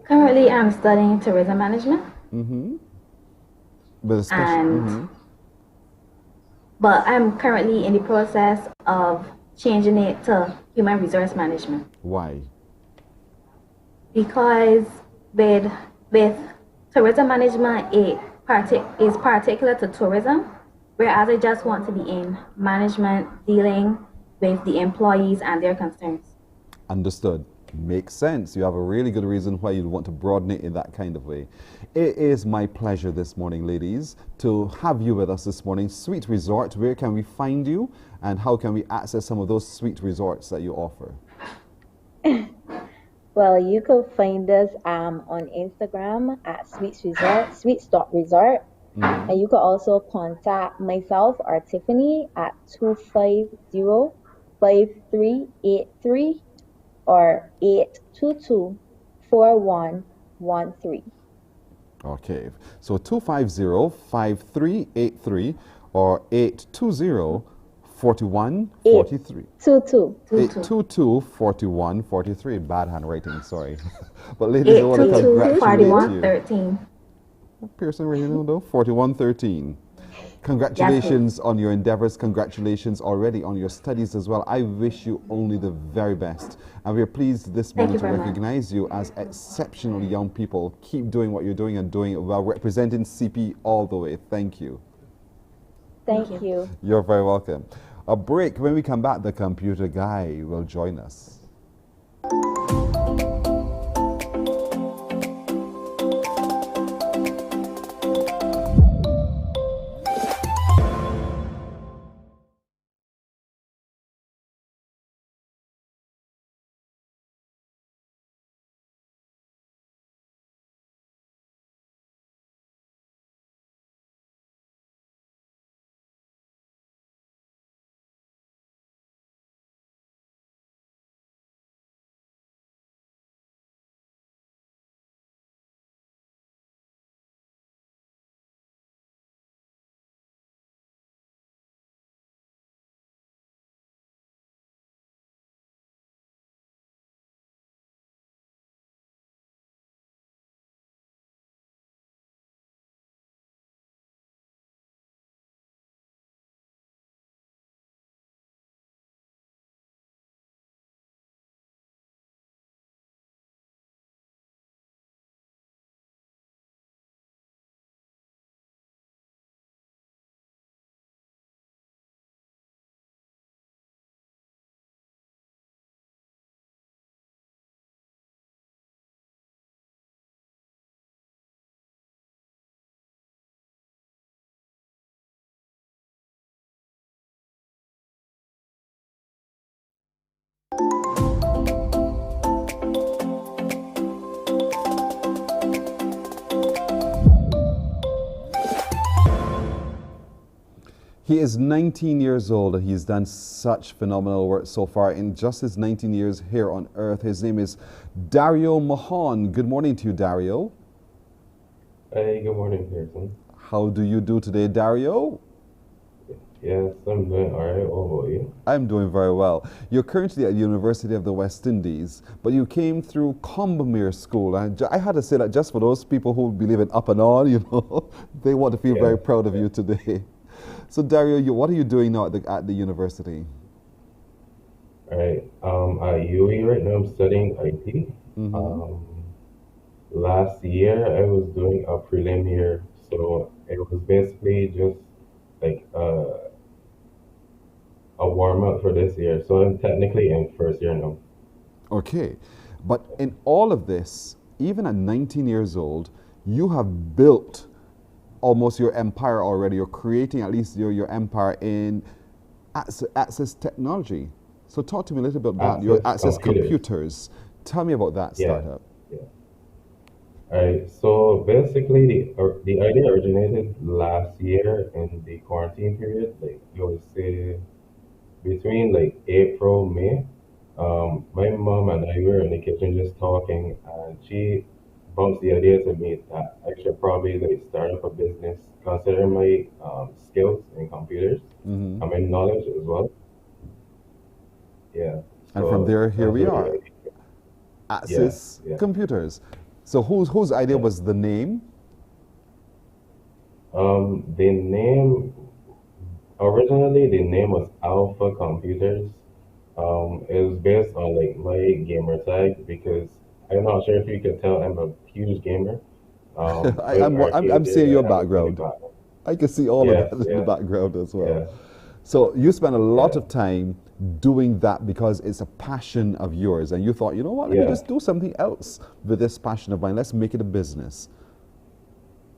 Currently, I'm studying tourism management. With a special, And but I'm currently in the process of changing it to human resource management Why? because with tourism management it is particular to tourism, whereas I just want to be in management dealing with the employees and their concerns. Understood. Makes sense. You have a really good reason why you'd want to broaden it in that kind of way. It is my pleasure this morning, ladies, to have you with us this morning. Sweet Resort, where can we find you and how can we access some of those sweet resorts that you offer? Well, you can find us on Instagram at sweets.resort. And you can also contact myself or Tiffany at 250-5383 or 822-4113. Okay, so 250-5383 or 820-4143. 822-4143. Bad handwriting, sorry. But ladies, I want to congratulate you. 4113. Pearson Radio, though, 4113. Congratulations on your endeavors. Congratulations already on your studies as well. I wish you only the very best. And we're pleased this morning to recognize you as exceptional young people. Keep doing what you're doing and doing it well, representing CP all the way. Thank you. Thank you. You're very welcome. A break. When we come back, the computer guy will join us. He is 19 years old and he's done such phenomenal work so far in just his 19 years here on Earth. His name is Dario Mahon. Good morning to you, Dario. Hey, good morning, Pearson. How do you do today, Dario? Yes, I'm doing all right. What about you? I'm doing very well. You're currently at the University of the West Indies, but you came through Combermere School. I had to say that just for those people who believe in up and on, you know, they want to feel very proud of you today. So, Dario, what are you doing now at the university? All right. At UE right now, I'm studying IT. Last year, I was doing a prelim year, so it was basically just like a warm up for this year. So I'm technically in first year now. Okay, but in all of this, even at 19 years old, you have built almost your empire already. You're creating at least your empire in access technology. So talk to me a little bit about your access computers. Tell me about that startup. All right. So basically, the idea originated last year in the quarantine period. Like you would say, between like April, May. My mom and I were in the kitchen just talking, and she bounced the idea to me that I should probably like start up a business, considering my skills in computers and my knowledge as well. Yeah. And from there, here we are. Access Computers. So whose idea was the name? The name, originally the name was Alpha Computers. It was based on like my gamer tag because I'm not sure if you can tell I'm a huge gamer. I'm seeing your background. I can see all of that in the background as well. So you spent a lot of time doing that because it's a passion of yours, and you thought, you know what, let me just do something else with this passion of mine. Let's make it a business.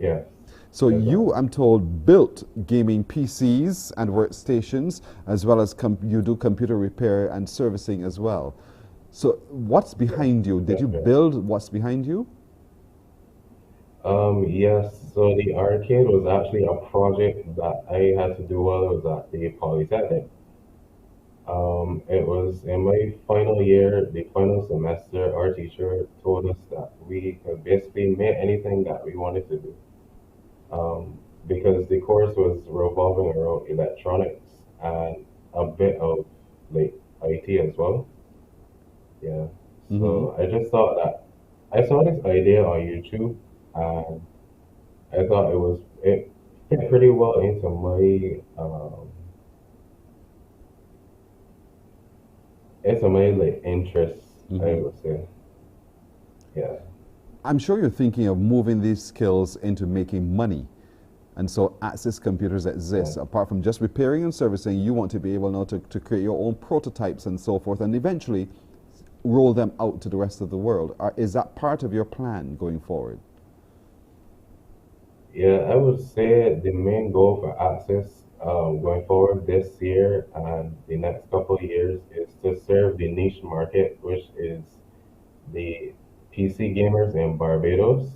Yeah. So you, I'm told, built gaming PCs and workstations, as well as you do computer repair and servicing as well. So what's behind you? Did you build what's behind you? Yes. So the arcade was actually a project that I had to do while I was at the Polytechnic. It was in my final year, the final semester, our teacher told us that we could basically make anything that we wanted to do. Because the course was revolving around electronics and a bit of like IT as well. Yeah. So I just thought that I saw this idea on YouTube and I thought it fit pretty well into my like interests, I would say. Yeah. I'm sure you're thinking of moving these skills into making money. And so Access Computers exists. Apart from just repairing and servicing, you want to be able now to create your own prototypes and so forth, and eventually roll them out to the rest of the world. Is that part of your plan going forward? Yeah, I would say the main goal for Access going forward this year and the next couple of years is to serve the niche market, which is the PC gamers in Barbados,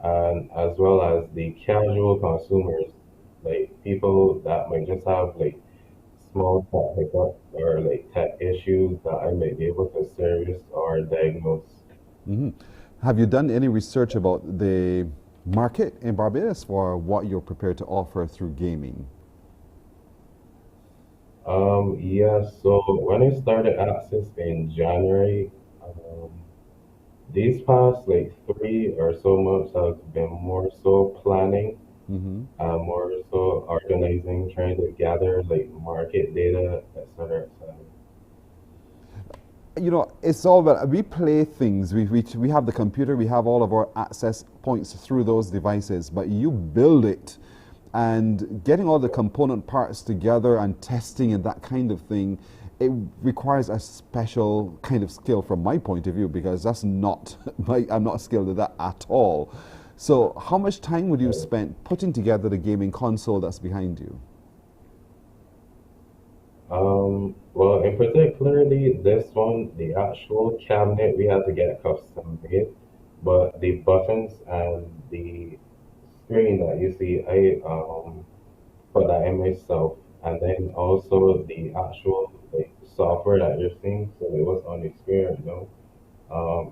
and as well as the casual consumers, like people that might just have like small tech hiccups or like tech issues that I may be able to service or diagnose. Have you done any research about the market in Barbados for what you're prepared to offer through gaming? Yeah, so when I started Access in January, these past like 3 or so months have been more so planning, more so organizing, trying to gather like market data, etc., etc. You know, it's all about, we play things. We have the computer, we have all of our access points through those devices, but you build it. And getting all the component parts together and testing and that kind of thing, it requires a special kind of skill from my point of view, because that's not, I'm not skilled at that at all. So how much time would you spend putting together the gaming console that's behind you? Well, in particularly this one, the actual cabinet we had to get custom made, but the buttons and the screen that you see, I put that in myself. and then also the actual like software that you're seeing. So it was on the screen,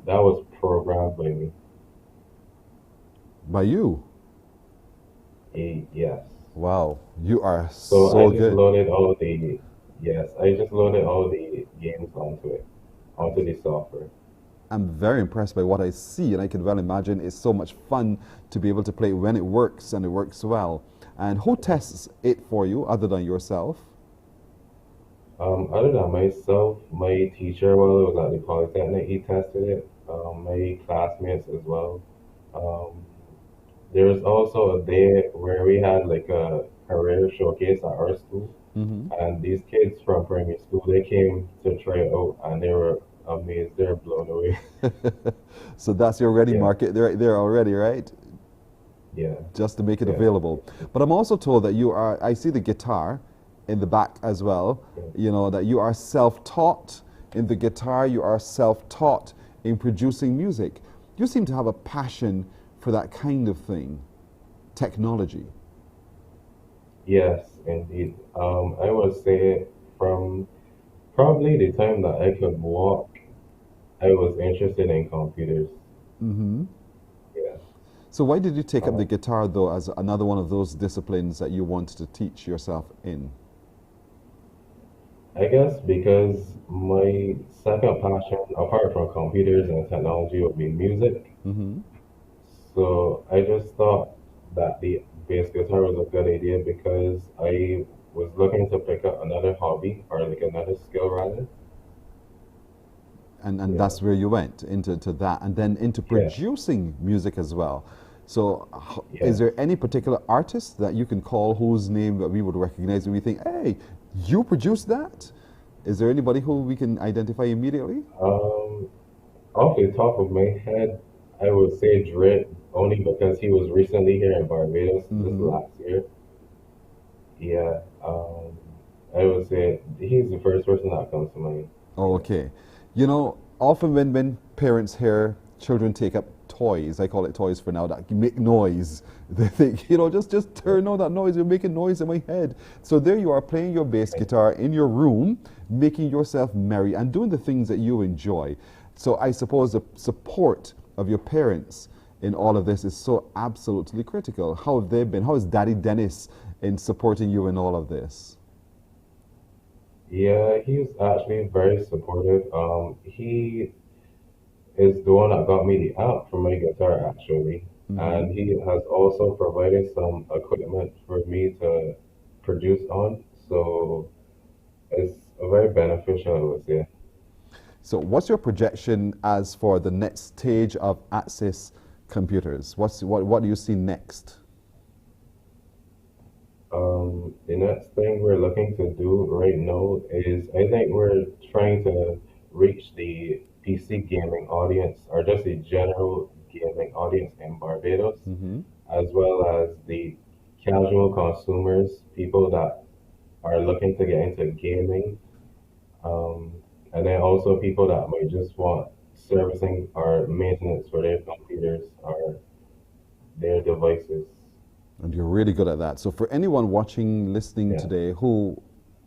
that was programmed by me. By you? Yes. Wow, you are So so I just good. loaded all the yes, I just loaded all the games onto it, onto the software. I'm very impressed by what I see, and I can well imagine it's so much fun to be able to play when it works and it works well. And who tests it for you other than yourself? Other than myself, my teacher while I was at the Polytechnic, he tested it. My classmates as well. Um, there was also a day where we had like a career showcase at our school, Hmm. and these kids from primary school they came to try it out, and they were amazed. They're blown away. So that's your ready Yeah, market there already, right? yeah, Just to make it yeah, available. But I'm also told that you are, I see the guitar in the back as well, you know, that you are self-taught in the guitar, you are self-taught in producing music. You seem to have a passion for that kind of thing, technology. yes, indeed. I would say from probably the time that I could walk, I was interested in computers. Hmm. Yeah. So why did you take up Uh, the guitar though as another one of those disciplines that you wanted to teach yourself in? I guess because my second passion, apart from computers and technology, would be music. Hmm. So I just thought that the bass guitar was a good idea because I was looking to pick up another hobby or like another skill rather. And Yeah. that's where you went into to that, and then into Yeah. producing music as well. So, is Yes. there any particular artist that you can call whose name that we would recognize and we think, hey, you produced that? Is there anybody who we can identify immediately? Um, Off the top of my head, I would say Drake only because he was recently here in Barbados this Hmm. last year. Yeah. I would say he's the first person that comes to mind. Yeah. Okay. You know, often when parents hear children take up toys, I call it toys for now, that make noise, they think, you know, just turn on that noise, you're making noise in my head. So there you are playing your bass guitar in your room, making yourself merry and doing the things that you enjoy. So I suppose the support of your parents in all of this is so absolutely critical. How have they been? How is Daddy Dennis in supporting you in all of this? Yeah, he's actually very supportive. He is the one that got me the amp for my guitar actually, Hmm. and he has also provided some equipment for me to produce on. So it's very beneficial, I would say. So what's your projection as for the next stage of Axis computers? What do you see next? The next thing we're looking to do right now is I think we're trying to reach the PC gaming audience or just the general gaming audience in Barbados, Hmm. as well as the casual consumers, people that are looking to get into gaming, um, and then also people that might just want servicing or maintenance for their computers or their devices. And you're really good at that. So for anyone watching, listening Yeah. today who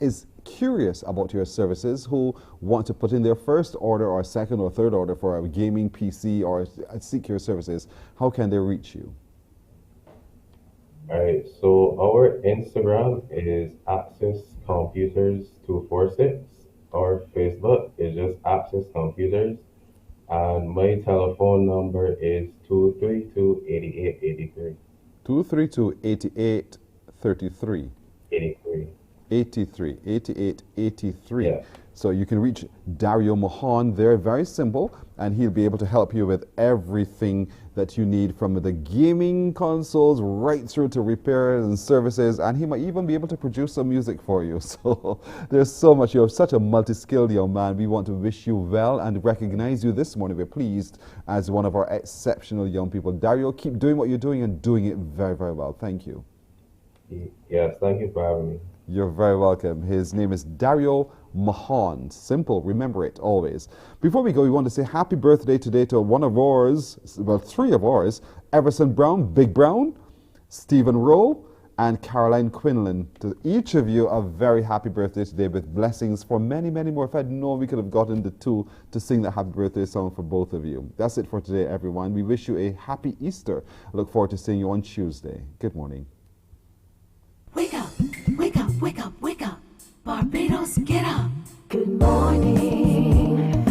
is curious about your services, who want to put in their first order or second or third order for a gaming PC or seek your services, how can they reach you? All right, so our Instagram is Axis Computers 246. Our Facebook is just Axis Computers, and my telephone number is 232-8883. 232-8833. 83. 83, 88, 83. Yeah. So you can reach Dario Mohan there, very simple, and he'll be able to help you with everything that you need from the gaming consoles right through to repairs and services, and he might even be able to produce some music for you. So there's so much. You're such a multi-skilled young man. We want to wish you well and recognize you this morning. We're pleased as one of our exceptional young people. Dario, keep doing what you're doing and doing it very, very well. Thank you. Yes, thank you for having me. You're very welcome. His name is Dario Mahan. Simple, remember it always. Before we go, we want to say happy birthday today to one of ours, well, three of ours, Everson Brown, Big Brown, Stephen Rowe, and Caroline Quinlan. To each of you, a very happy birthday today with blessings for many, many more. If I'd known we could have gotten the two to sing that happy birthday song for both of you. That's it for today, everyone. We wish you a happy Easter. I look forward to seeing you on Tuesday. Good morning. Wake up, wake up, wake up, wake up. Barbados, get up. Good morning.